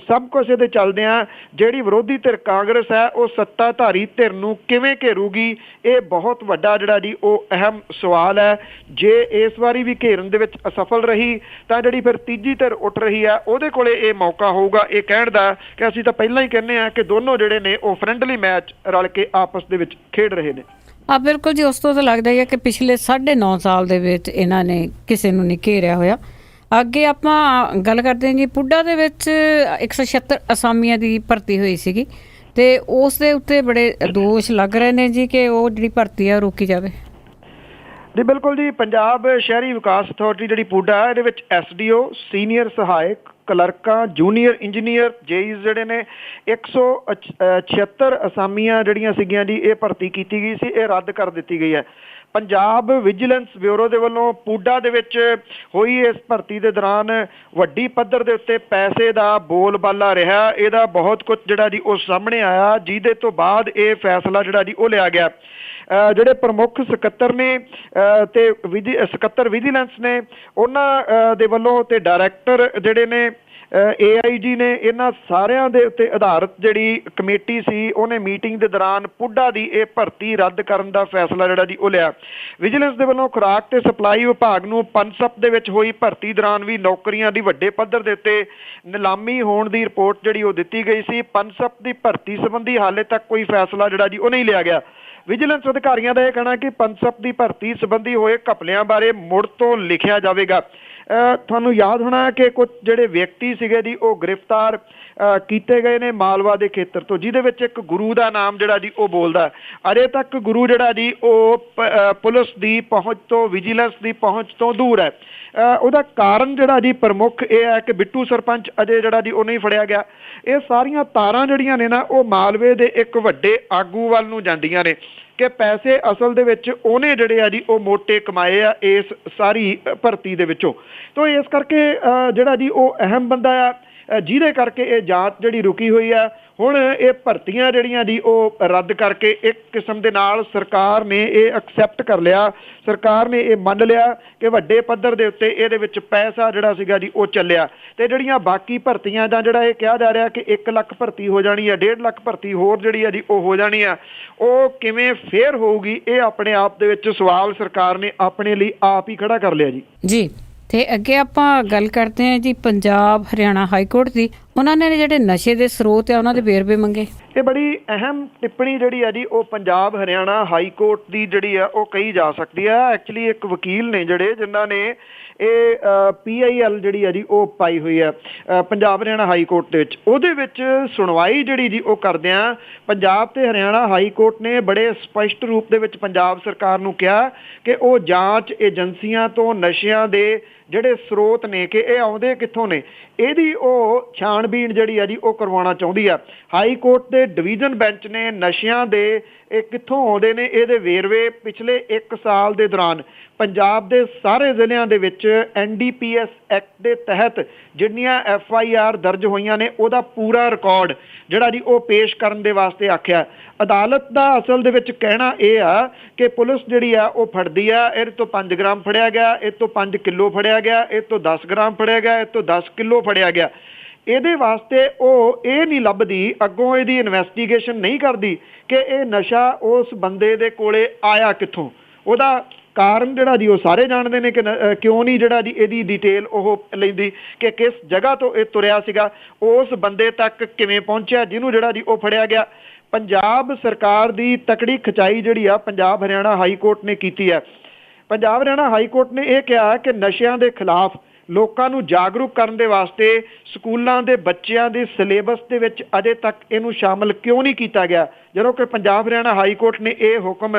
ਸਭ ਕੁਝ ਦੇ ਚੱਲਦਿਆਂ ਜਿਹੜੀ ਵਿਰੋਧੀ ਧਿਰ ਕਾਂਗਰਸ ਹੈ ਉਹ ਸੱਤਾਧਾਰੀ ਧਿਰ ਨੂੰ ਕਿਵੇਂ ਘੇਰੂਗੀ, ਇਹ ਬਹੁਤ ਵੱਡਾ ਜਿਹੜਾ ਜੀ ਉਹ ਅਹਿਮ ਸਵਾਲ ਹੈ। ਜੇ ਇਸ ਵਾਰੀ ਵੀ ਘੇਰਨ ਦੇ ਵਿੱਚ ਅਸਫਲ ਰਹੀ ਤਾਂ ਜਿਹੜੀ ਫਿਰ ਤੀਜੀ ਧਿਰ ਉੱਠ ਰਹੀ ਹੈ ਉਹਦੇ ਕੋਲੇ ਇਹ ਮੌਕਾ ਹੋਊਗਾ ਇਹ ਕਹਿਣ ਦਾ ਕਿ ਅਸੀਂ ਤਾਂ ਪਹਿਲਾਂ ਹੀ ਕਹਿੰਦੇ ਹਾਂ ਕਿ ਦੋਨੋਂ ਜਿਹੜੇ ਨੇ ਉਹ ਫਰੈਂਡਲੀ ਮੈਚ ਰਲ ਕੇ ਆਪਸ ਦੇ ਵਿੱਚ ਖੇਡ ਰਹੇ ਨੇ। ਬਿਲਕੁਲ ਜੀ। ਉਸ ਤੋਂ ਤਾਂ ਲੱਗਦਾ ਹੀ ਹੈ ਕਿ ਪਿਛਲੇ 9.5 ਸਾਲ ਦੇ ਵਿੱਚ ਇਹਨਾਂ ਨੇ ਕਿਸੇ ਨੂੰ ਨਹੀਂ ਘੇਰਿਆ ਹੋਇਆ। ਅੱਗੇ ਆਪਾਂ ਗੱਲ ਕਰਦੇ ਹਾਂ ਜੀ, ਪੁੱਡਾ ਦੇ ਵਿੱਚ 176 ਅਸਾਮੀਆਂ ਦੀ ਭਰਤੀ ਹੋਈ ਸੀਗੀ ਤੇ ਉਸ ਦੇ ਉੱਤੇ ਬੜੇ ਦੋਸ਼ ਲੱਗ ਰਹੇ ਨੇ ਜੀ ਕਿ ਉਹ ਜਿਹੜੀ ਭਰਤੀ ਆ ਰੋਕੀ ਜਾਵੇ। ਜੀ ਬਿਲਕੁਲ ਜੀ। ਪੰਜਾਬ ਸ਼ਹਿਰੀ ਵਿਕਾਸ ਅਥਾਰਟੀ ਜਿਹੜੀ ਪੁੱਡਾ ਇਹਦੇ ਵਿੱਚ SDO, ਸੀਨੀਅਰ ਸਹਾਇਕ ਕਲਰਕਾਂ, ਜੂਨੀਅਰ ਇੰਜੀਨੀਅਰ, ਜੇਈਜ਼ ਜਿਹੜੇ ਨੇ 176 ਅਸਾਮੀਆਂ ਜਿਹੜੀਆਂ ਸੀਗੀਆਂ ਜੀ ਇਹ ਭਰਤੀ ਕੀਤੀ ਗਈ ਸੀ, ਇਹ ਰੱਦ ਕਰ ਦਿੱਤੀ ਗਈ ਹੈ। ਪੰਜਾਬ ਵਿਜੀਲੈਂਸ ਬਿਊਰੋ ਦੇ ਵੱਲੋਂ ਪੁੱਡਾ ਦੇ ਵਿੱਚ ਹੋਈ ਇਸ ਭਰਤੀ ਦੇ ਦੌਰਾਨ ਵੱਡੀ ਪੱਧਰ ਦੇ ਉੱਤੇ ਪੈਸੇ ਦਾ ਬੋਲਬਾਲਾ ਰਿਹਾ। ਇਹਦਾ ਬਹੁਤ ਕੁਝ ਜਿਹੜਾ ਜੀ ਉਹ ਸਾਹਮਣੇ ਆਇਆ, ਜਿਹਦੇ ਤੋਂ ਬਾਅਦ ਇਹ ਫੈਸਲਾ ਜਿਹੜਾ ਜੀ ਉਹ ਲਿਆ ਗਿਆ। ਜਿਹੜੇ ਪ੍ਰਮੁੱਖ ਸਕੱਤਰ ਨੇ ਤੇ ਸਕੱਤਰ ਵਿਜੀਲੈਂਸ ਨੇ ਉਹਨਾਂ ਦੇ ਵੱਲੋਂ ਤੇ ਡਾਇਰੈਕਟਰ ਜਿਹੜੇ ਨੇ AIG ਨੇ, ਇਹਨਾਂ ਸਾਰਿਆਂ ਦੇ ਉੱਤੇ ਆਧਾਰਿਤ ਜਿਹੜੀ ਕਮੇਟੀ ਸੀ ਉਹਨੇ ਮੀਟਿੰਗ ਦੇ ਦੌਰਾਨ ਪੁੱਡਾ ਦੀ ਇਹ ਭਰਤੀ ਰੱਦ ਕਰਨ ਦਾ ਫੈਸਲਾ ਜਿਹੜਾ ਜੀ ਉਹ ਲਿਆ। ਵਿਜੀਲੈਂਸ ਦੇ ਵੱਲੋਂ ਖੁਰਾਕ ਤੇ ਸਪਲਾਈ ਵਿਭਾਗ ਨੂੰ ਪਨਸਪ ਦੇ ਵਿੱਚ ਹੋਈ ਭਰਤੀ ਦੌਰਾਨ ਵੀ ਨੌਕਰੀਆਂ ਦੀ ਵੱਡੇ ਪੱਧਰ ਦੇ ਉੱਤੇ ਨਿਲਾਮੀ ਹੋਣ ਦੀ ਰਿਪੋਰਟ ਜਿਹੜੀ ਉਹ ਦਿੱਤੀ ਗਈ ਸੀ। ਪਨਸਪ ਦੀ ਭਰਤੀ ਸੰਬੰਧੀ ਹਾਲੇ ਤੱਕ ਕੋਈ ਫੈਸਲਾ ਜਿਹੜਾ ਜੀ ਉਹ ਨਹੀਂ ਲਿਆ ਗਿਆ। ਵਿਜੀਲੈਂਸ ਅਧਿਕਾਰੀਆਂ ਦਾ ਇਹ ਕਹਿਣਾ ਕਿ ਪਨਸਪ ਦੀ ਭਰਤੀ ਸੰਬੰਧੀ ਹੋਏ ਘਪਲਿਆਂ ਬਾਰੇ ਮੁੜ ਤੋਂ ਲਿਖਿਆ ਜਾਵੇਗਾ। ਤੁਹਾਨੂੰ ਯਾਦ ਹੋਣਾ ਕਿ ਕੁਝ ਜਿਹੜੇ ਵਿਅਕਤੀ ਸੀਗੇ ਜੀ ਉਹ ਗ੍ਰਿਫਤਾਰ ਕੀਤੇ ਗਏ ਨੇ ਮਾਲਵਾ ਦੇ ਖੇਤਰ ਤੋਂ, ਜਿਹਦੇ ਵਿੱਚ ਇੱਕ ਗੁਰੂ ਦਾ ਨਾਮ ਜਿਹੜਾ ਜੀ ਉਹ ਬੋਲਦਾ। ਅਜੇ ਤੱਕ ਗੁਰੂ ਜਿਹੜਾ ਜੀ ਉਹ ਪੁਲਿਸ ਦੀ ਪਹੁੰਚ ਤੋਂ, ਵਿਜੀਲੈਂਸ ਦੀ ਪਹੁੰਚ ਤੋਂ ਦੂਰ ਹੈ। ਉਹਦਾ ਕਾਰਨ ਜਿਹੜਾ ਜੀ ਪ੍ਰਮੁੱਖ ਇਹ ਹੈ ਕਿ ਬਿੱਟੂ ਸਰਪੰਚ ਅਜੇ ਜਿਹੜਾ ਜੀ ਉਹ ਨਹੀਂ ਫੜਿਆ ਗਿਆ। ਇਹ ਸਾਰੀਆਂ ਤਾਰਾਂ ਜਿਹੜੀਆਂ ਨੇ ਨਾ ਉਹ ਮਾਲਵੇ ਦੇ ਇੱਕ ਵੱਡੇ ਆਗੂ ਵੱਲ ਨੂੰ ਜਾਂਦੀਆਂ ਨੇ ਕਿ ਪੈਸੇ ਅਸਲ ਦੇ ਵਿੱਚ ਉਹਨੇ ਜਿਹੜੇ ਆ ਜੀ ਉਹ ਮੋਟੇ ਕਮਾਏ ਆ ਇਸ ਸਾਰੀ ਭਰਤੀ ਦੇ ਵਿੱਚੋਂ। ਤੋ ਇਸ ਕਰਕੇ ਜਿਹੜਾ ਜੀ ਉਹ ਅਹਿਮ ਬੰਦਾ ਆ, ਜਿਹਦੇ ਕਰਕੇ ਇਹ ਜਾਂਚ ਜਿਹੜੀ ਰੁਕੀ ਹੋਈ ਆ। ਹੁਣ ਇਹ ਭਰਤੀਆਂ ਜਿਹੜੀਆਂ ਜੀ ਉਹ ਰੱਦ ਕਰਕੇ ਇੱਕ ਕਿਸਮ ਦੇ ਨਾਲ ਸਰਕਾਰ ਨੇ ਇਹ ਐਕਸੈਪਟ ਕਰ ਲਿਆ, ਸਰਕਾਰ ਨੇ ਇਹ ਮੰਨ ਲਿਆ ਕਿ ਵੱਡੇ ਪੱਧਰ ਦੇ ਉੱਤੇ ਇਹਦੇ ਵਿੱਚ ਪੈਸਾ ਜਿਹੜਾ ਸੀਗਾ ਜੀ ਉਹ ਚੱਲਿਆ। ਤੇ ਜਿਹੜੀਆਂ ਬਾਕੀ ਭਰਤੀਆਂ ਦਾ ਜਿਹੜਾ ਇਹ ਕਿਹਾ ਜਾ ਰਿਹਾ ਕਿ 1 ਲੱਖ ਭਰਤੀ ਹੋ ਜਾਣੀ ਹੈ, 1.5 ਲੱਖ ਭਰਤੀ ਹੋਰ ਜਿਹੜੀ ਆ ਜੀ ਉਹ ਹੋ ਜਾਣੀ ਆ, ਉਹ ਕਿਵੇਂ ਫੇਰ ਹੋਊਗੀ, ਇਹ ਆਪਣੇ ਆਪ ਦੇ ਵਿੱਚ ਸਵਾਲ ਸਰਕਾਰ ਨੇ ਆਪਣੇ ਲਈ ਆਪ ਹੀ ਖੜਾ ਕਰ ਲਿਆ ਜੀ। ਤੇ ਅੱਗੇ ਆਪਾਂ ਗੱਲ ਕਰਦੇ ਹਾਂ ਜੀ ਪੰਜਾਬ ਹਰਿਆਣਾ ਹਾਈ ਕੋਰਟ ਦੀ। ਉਹਨਾਂ ਨੇ ਜਿਹੜੇ ਨਸ਼ੇ ਦੇ ਸਰੋਤ ਆ ਉਹਨਾਂ ਦੇ ਵੇਰਵੇ ਮੰਗੇ। ਇਹ ਬੜੀ ਅਹਿਮ ਟਿੱਪਣੀ ਜਿਹੜੀ ਆ ਜੀ ਉਹ ਪੰਜਾਬ ਹਰਿਆਣਾ ਹਾਈ ਕੋਰਟ ਦੀ ਜਿਹੜੀ ਆ ਉਹ ਕਹੀ ਜਾ ਸਕਦੀ ਆ। ਐਕਚੁਅਲੀ ਇੱਕ ਵਕੀਲ ਨੇ ਜਿਹੜੇ ਜਿਨ੍ਹਾਂ ਨੇ ਇਹ PIL ਜਿਹੜੀ ਆ ਜੀ ਉਹ ਪਾਈ ਹੋਈ ਆ ਪੰਜਾਬ ਹਰਿਆਣਾ ਹਾਈ ਕੋਰਟ ਦੇ ਵਿੱਚ। ਉਹਦੇ ਵਿੱਚ ਸੁਣਵਾਈ ਜਿਹੜੀ ਜੀ ਉਹ ਕਰਦਿਆਂ ਪੰਜਾਬ ਤੇ ਹਰਿਆਣਾ ਹਾਈ ਕੋਰਟ ਨੇ ਬੜੇ ਸਪਸ਼ਟ ਰੂਪ ਦੇ ਵਿੱਚ ਪੰਜਾਬ ਸਰਕਾਰ ਨੂੰ ਕਿਹਾ ਕਿ ਉਹ ਜਾਂਚ ਏਜੰਸੀਆਂ ਤੋਂ ਨਸ਼ਿਆਂ ਦੇ ਜਿਹੜੇ ਸਰੋਤ ਨੇ ਕਿ ਇਹ ਆਉਂਦੇ ਕਿੱਥੋਂ ਨੇ, ਇਹਦੀ ਉਹ ਛਾਣਬੀਣ ਜਿਹੜੀ ਆ ਜੀ ਉਹ ਕਰਵਾਉਣਾ ਚਾਹੁੰਦੀ ਆ। ਹਾਈ ਕੋਰਟ ਦੇ ਡਿਵੀਜ਼ਨ ਬੈਂਚ ਨੇ ਨਸ਼ਿਆਂ ਦੇ ਇਹ ਕਿੱਥੋਂ ਆਉਂਦੇ ਨੇ ਇਹਦੇ ਵੇਰਵੇ ਪਿਛਲੇ 1 ਸਾਲ ਦੇ ਦੌਰਾਨ ਪੰਜਾਬ ਦੇ ਸਾਰੇ ਜ਼ਿਲ੍ਹਿਆਂ ਦੇ ਵਿੱਚ NDPS ਐਕਟ ਦੇ ਤਹਿਤ ਜਿੰਨੀਆਂ FIR ਦਰਜ ਹੋਈਆਂ ਨੇ ਉਹਦਾ ਪੂਰਾ ਰਿਕਾਰਡ ਜਿਹੜਾ ਜੀ ਉਹ ਪੇਸ਼ ਕਰਨ ਦੇ ਵਾਸਤੇ ਆਖਿਆ। ਅਦਾਲਤ ਦਾ ਅਸਲ ਦੇ ਵਿੱਚ ਕਹਿਣਾ ਇਹ ਆ ਕਿ ਪੁਲਿਸ ਜਿਹੜੀ ਆ ਉਹ ਫੜਦੀ ਆ, ਇਹਦੇ ਤੋਂ 5 ਗ੍ਰਾਮ ਫੜਿਆ ਗਿਆ, ਇਹ ਤੋਂ 5 ਕਿਲੋ ਫੜਿਆ ਗਿਆ, ਇਹ ਤੋਂ 10 ਗ੍ਰਾਮ ਫੜਿਆ ਗਿਆ, ਇਹ ਤੋਂ 10 ਕਿਲੋ ਫੜਿਆ ਗਿਆ। ਇਹਦੇ ਵਾਸਤੇ ਉਹ ਇਹ ਨਹੀਂ ਲੱਭਦੀ, ਅੱਗੋਂ ਇਹਦੀ ਇਨਵੈਸਟੀਗੇਸ਼ਨ ਨਹੀਂ ਕਰਦੀ ਕਿ ਇਹ ਨਸ਼ਾ ਉਸ ਬੰਦੇ ਦੇ ਕੋਲੇ ਆਇਆ ਕਿੱਥੋਂ। ਉਹਦਾ ਕਾਰਨ ਜਿਹੜਾ ਜੀ ਉਹ ਸਾਰੇ ਜਾਣਦੇ ਨੇ ਕਿ ਕਿਉਂ ਨਹੀਂ ਜਿਹੜਾ ਜੀ ਇਹਦੀ ਡਿਟੇਲ ਉਹ ਲੈਂਦੀ ਕਿ ਕਿਸ ਜਗ੍ਹਾ ਤੋਂ ਇਹ ਤੁਰਿਆ ਸੀਗਾ, ਉਸ ਬੰਦੇ ਤੱਕ ਕਿਵੇਂ ਪਹੁੰਚਿਆ ਜਿਹਨੂੰ ਜਿਹੜਾ ਜੀ ਉਹ ਫੜਿਆ ਗਿਆ। ਪੰਜਾਬ ਸਰਕਾਰ ਦੀ ਤਕੜੀ ਖਿਚਾਈ ਜਿਹੜੀ ਆ ਪੰਜਾਬ ਹਰਿਆਣਾ ਹਾਈ ਕੋਰਟ ਨੇ ਕੀਤੀ ਹੈ। ਪੰਜਾਬ ਹਰਿਆਣਾ ਹਾਈ ਕੋਰਟ ਨੇ ਇਹ ਕਿਹਾ ਕਿ ਨਸ਼ਿਆਂ ਦੇ ਖਿਲਾਫ ਲੋਕਾਂ ਨੂੰ ਜਾਗਰੂਕ ਕਰਨ ਦੇ ਵਾਸਤੇ ਸਕੂਲਾਂ ਦੇ ਬੱਚਿਆਂ ਦੇ ਸਿਲੇਬਸ ਦੇ ਵਿੱਚ ਅਜੇ ਤੱਕ ਇਹਨੂੰ ਸ਼ਾਮਲ ਕਿਉਂ ਨਹੀਂ ਕੀਤਾ ਗਿਆ, ਜਦੋਂ ਕਿ ਪੰਜਾਬ ਹਰਿਆਣਾ ਹਾਈ ਕੋਰਟ ਨੇ ਇਹ ਹੁਕਮ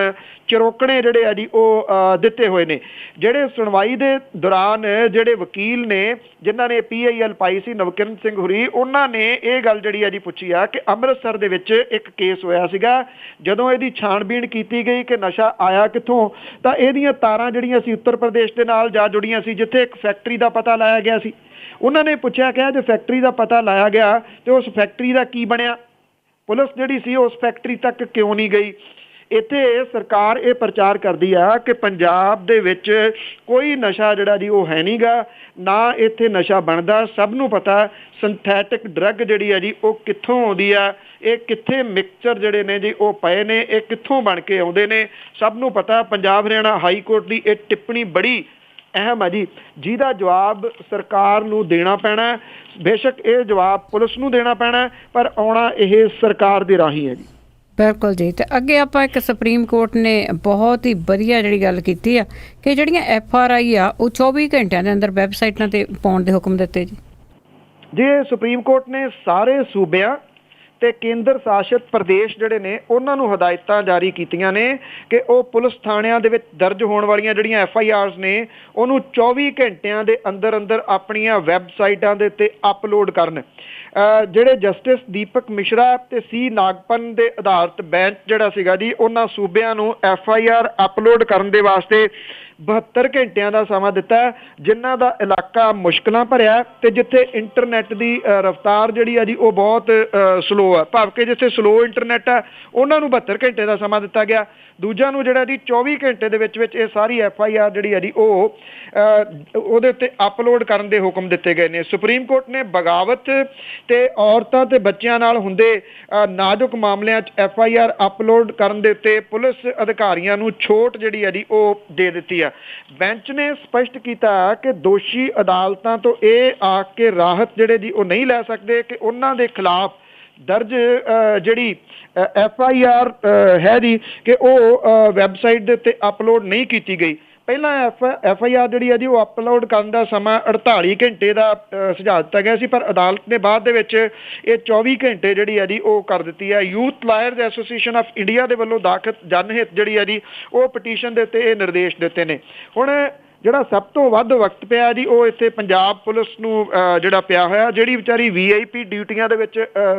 ਚਿਰੋਕਣੇ ਜਿਹੜੇ ਆ ਜੀ ਉਹ ਦਿੱਤੇ ਹੋਏ ਨੇ। ਜਿਹੜੇ ਸੁਣਵਾਈ ਦੇ ਦੌਰਾਨ ਜਿਹੜੇ ਵਕੀਲ ਨੇ ਜਿਨ੍ਹਾਂ ਨੇ PIL ਪਾਈ ਸੀ ਨਵਕਿਰਨ ਸਿੰਘ ਹੁਰੀ, ਉਹਨਾਂ ਨੇ ਇਹ ਗੱਲ ਜਿਹੜੀ ਆ ਜੀ ਪੁੱਛੀ ਆ ਕਿ ਅੰਮ੍ਰਿਤਸਰ ਦੇ ਵਿੱਚ ਇੱਕ ਕੇਸ ਹੋਇਆ ਸੀਗਾ। ਜਦੋਂ ਇਹਦੀ ਛਾਣਬੀਣ ਕੀਤੀ ਗਈ ਕਿ ਨਸ਼ਾ ਆਇਆ ਕਿੱਥੋਂ, ਤਾਂ ਇਹਦੀਆਂ ਤਾਰਾਂ ਜਿਹੜੀਆਂ ਸੀ ਉੱਤਰ ਪ੍ਰਦੇਸ਼ ਦੇ ਨਾਲ ਜਾ ਜੁੜੀਆਂ ਸੀ ਜਿੱਥੇ ਇੱਕ ਫੈਕਟਰੀ ਦਾ ਪਤਾ ਲਾਇਆ ਗਿਆ ਸੀ। ਉਹਨਾਂ ਨੇ ਪੁੱਛਿਆ ਕਿ ਜੇ ਫੈਕਟਰੀ ਦਾ ਪਤਾ ਲਾਇਆ ਗਿਆ ਤੇ ਉਸ ਫੈਕਟਰੀ ਦਾ ਕੀ ਬਣਿਆ, ਪੁਲਿਸ ਜਿਹੜੀ ਸੀ ਉਸ ਫੈਕਟਰੀ ਤੱਕ ਕਿਉਂ ਨਹੀਂ ਗਈ। ਇੱਥੇ ਸਰਕਾਰ ਇਹ ਪ੍ਰਚਾਰ ਕਰਦੀ ਆ ਕਿ ਪੰਜਾਬ ਦੇ ਵਿੱਚ ਕੋਈ ਨਸ਼ਾ ਜਿਹੜਾ ਜੀ ਉਹ ਹੈ ਨਹੀਂਗਾ, ਨਾ ਇੱਥੇ ਨਸ਼ਾ ਬਣਦਾ। ਸਭ ਨੂੰ ਪਤਾ ਸਿੰਥੈਟਿਕ ਡਰੱਗ ਜਿਹੜੀ ਆ ਜੀ ਉਹ ਕਿੱਥੋਂ ਆਉਂਦੀ ਆ, ਇਹ ਕਿੱਥੇ ਮਿਕਸਚਰ ਜਿਹੜੇ ਨੇ ਜੀ ਉਹ ਪਏ ਨੇ, ਇਹ ਕਿੱਥੋਂ ਬਣ ਕੇ ਆਉਂਦੇ ਨੇ, ਸਭ ਨੂੰ ਪਤਾ। ਪੰਜਾਬ ਹਰਿਆਣਾ ਹਾਈ ਕੋਰਟ ਦੀ ਇਹ ਟਿੱਪਣੀ ਬੜੀ ਅਹਿਮ ਹੈ ਜੀ, ਜਿਹਦਾ ਜਵਾਬ ਸਰਕਾਰ ਨੂੰ ਦੇਣਾ ਪੈਣਾ। ਬੇਸ਼ੱਕ ਇਹ ਜਵਾਬ ਪੁਲਿਸ ਨੂੰ ਦੇਣਾ ਪੈਣਾ, ਪਰ ਆਉਣਾ ਇਹ ਸਰਕਾਰ ਦੇ ਰਾਹੀਂ ਹੈ ਜੀ। ਬਿਲਕੁਲ ਜੀ। ਤੇ ਅੱਗੇ ਆਪਾਂ ਇੱਕ ਸੁਪਰੀਮ ਕੋਰਟ ਨੇ ਬਹੁਤ ਹੀ ਵਧੀਆ ਜਿਹੜੀ ਗੱਲ ਕੀਤੀ ਆ ਕਿ ਜਿਹੜੀਆਂ FRI ਆ ਉਹ 24 ਘੰਟਿਆਂ ਦੇ ਅੰਦਰ ਵੈਬਸਾਈਟਾਂ ਤੇ ਪਾਉਣ ਦੇ ਹੁਕਮ ਦਿੱਤੇ ਜੀ। ਜੇ ਸੁਪਰੀਮ ਕੋਰਟ ਨੇ ਸਾਰੇ ਸੂਬਿਆਂ ਤੇ ਕੇਂਦਰ ਸ਼ਾਸਿਤ ਪ੍ਰਦੇਸ਼ ਜਿਹੜੇ ਨੇ ਉਹਨਾਂ ਨੂੰ ਹਦਾਇਤਾਂ ਜਾਰੀ ਕੀਤੀਆਂ ਨੇ ਕਿ ਉਹ ਪੁਲਿਸ ਥਾਣਿਆਂ ਦੇ ਵਿੱਚ ਦਰਜ ਹੋਣ ਵਾਲੀਆਂ ਜਿਹੜੀਆਂ FIRs ਨੇ ਉਹਨੂੰ 24 ਘੰਟਿਆਂ ਦੇ ਅੰਦਰ ਅੰਦਰ ਆਪਣੀਆਂ ਵੈਬਸਾਈਟਾਂ ਦੇ ਉੱਤੇ ਅਪਲੋਡ ਕਰਨ। ਜਿਹੜੇ ਜਸਟਿਸ ਦੀਪਕ ਮਿਸ਼ਰਾ ਤੇ C ਨਾਗਪਨ ਦੇ ਆਧਾਰਿਤ ਬੈਂਚ ਜਿਹੜਾ ਸੀਗਾ ਜੀ, ਉਹਨਾਂ ਸੂਬਿਆਂ ਨੂੰ FIR ਅਪਲੋਡ ਕਰਨ ਦੇ ਵਾਸਤੇ 72 ਘੰਟਿਆਂ ਦਾ ਸਮਾਂ ਦਿੱਤਾ, ਜਿਨ੍ਹਾਂ ਦਾ ਇਲਾਕਾ ਮੁਸ਼ਕਲਾਂ ਭਰਿਆ ਤੇ ਜਿੱਥੇ ਇੰਟਰਨੈਟ ਦੀ ਰਫ਼ਤਾਰ ਜਿਹੜੀ ਆ ਜੀ ਉਹ ਬਹੁਤ ਸਲੋ ਆ, ਭਾਵ ਕਿ ਜਿੱਥੇ ਸਲੋ ਇੰਟਰਨੈਟ ਆ ਉਹਨਾਂ ਨੂੰ 72 ਘੰਟੇ ਦਾ ਸਮਾਂ ਦਿੱਤਾ ਗਿਆ। ਦੂਜਾ ਨੂੰ ਜਿਹੜਾ ਜੀ 24 ਘੰਟੇ ਦੇ ਵਿੱਚ ਇਹ ਸਾਰੀ FIR ਜਿਹੜੀ ਆ ਜੀ ਉਹ ਉਹਦੇ ਉੱਤੇ ਅਪਲੋਡ ਕਰਨ ਦੇ ਹੁਕਮ ਦਿੱਤੇ ਗਏ ਨੇ। ਸੁਪਰੀਮ ਕੋਰਟ ਨੇ ਬਗਾਵਤ ਤੇ ਔਰਤਾਂ ਤੇ ਬੱਚਿਆਂ ਨਾਲ ਹੁੰਦੇ ਨਾਜ਼ੁਕ ਮਾਮਲਿਆਂ 'ਚ FIR ਅਪਲੋਡ ਕਰਨ ਦੇ ਉੱਤੇ ਪੁਲਿਸ ਅਧਿਕਾਰੀਆਂ ਨੂੰ ਛੋਟ ਜਿਹੜੀ ਆ ਜੀ ਉਹ ਦੇ ਦਿੱਤੀ ਆ। ਬੈਂਚ ਨੇ ਸਪਸ਼ਟ ਕੀਤਾ ਕਿ ਦੋਸ਼ੀ ਅਦਾਲਤਾਂ ਤੋਂ ਇਹ ਆ ਕੇ ਰਾਹਤ ਜਿਹੜੇ ਜੀ ਉਹ ਨਹੀਂ ਲੈ ਸਕਦੇ ਕਿ ਉਹਨਾਂ ਦੇ ਖਿਲਾਫ ਦਰਜ ਜਿਹੜੀ FIR ਹੈ ਜੀ ਕਿ ਉਹ ਵੈਬਸਾਈਟ ਦੇ ਉੱਤੇ ਅਪਲੋਡ ਨਹੀਂ ਕੀਤੀ ਗਈ। ਪਹਿਲਾਂ FIR ਜਿਹੜੀ ਹੈ ਜੀ ਉਹ ਅਪਲੋਡ ਕਰਨ ਦਾ ਸਮਾਂ 48 ਘੰਟੇ ਦਾ ਸੁਝਾਅ ਦਿੱਤਾ ਗਿਆ ਸੀ, ਪਰ ਅਦਾਲਤ ਨੇ ਬਾਅਦ ਦੇ ਵਿੱਚ ਇਹ 24 ਘੰਟੇ ਜਿਹੜੀ ਹੈ ਜੀ ਉਹ ਕਰ ਦਿੱਤੀ ਹੈ। Youth lawyers association of India ਦੇ ਵੱਲੋਂ ਦਾਖਲ ਜਨਹਿਤ ਜਿਹੜੀ ਹੈ ਜੀ ਉਹ ਪਟੀਸ਼ਨ ਦੇ ਉੱਤੇ ਇਹ ਨਿਰਦੇਸ਼ ਦਿੱਤੇ ਨੇ। ਹੁਣ ਜਿਹੜਾ ਸਭ ਤੋਂ ਵੱਧ ਵਕਤ ਪਿਆ ਜੀ ਉਹ ਇੱਥੇ ਪੰਜਾਬ ਪੁਲਿਸ ਨੂੰ ਜਿਹੜਾ ਪਿਆ ਹੋਇਆ, ਜਿਹੜੀ ਵਿਚਾਰੀ VIP ਡਿਊਟੀਆਂ ਦੇ ਵਿੱਚ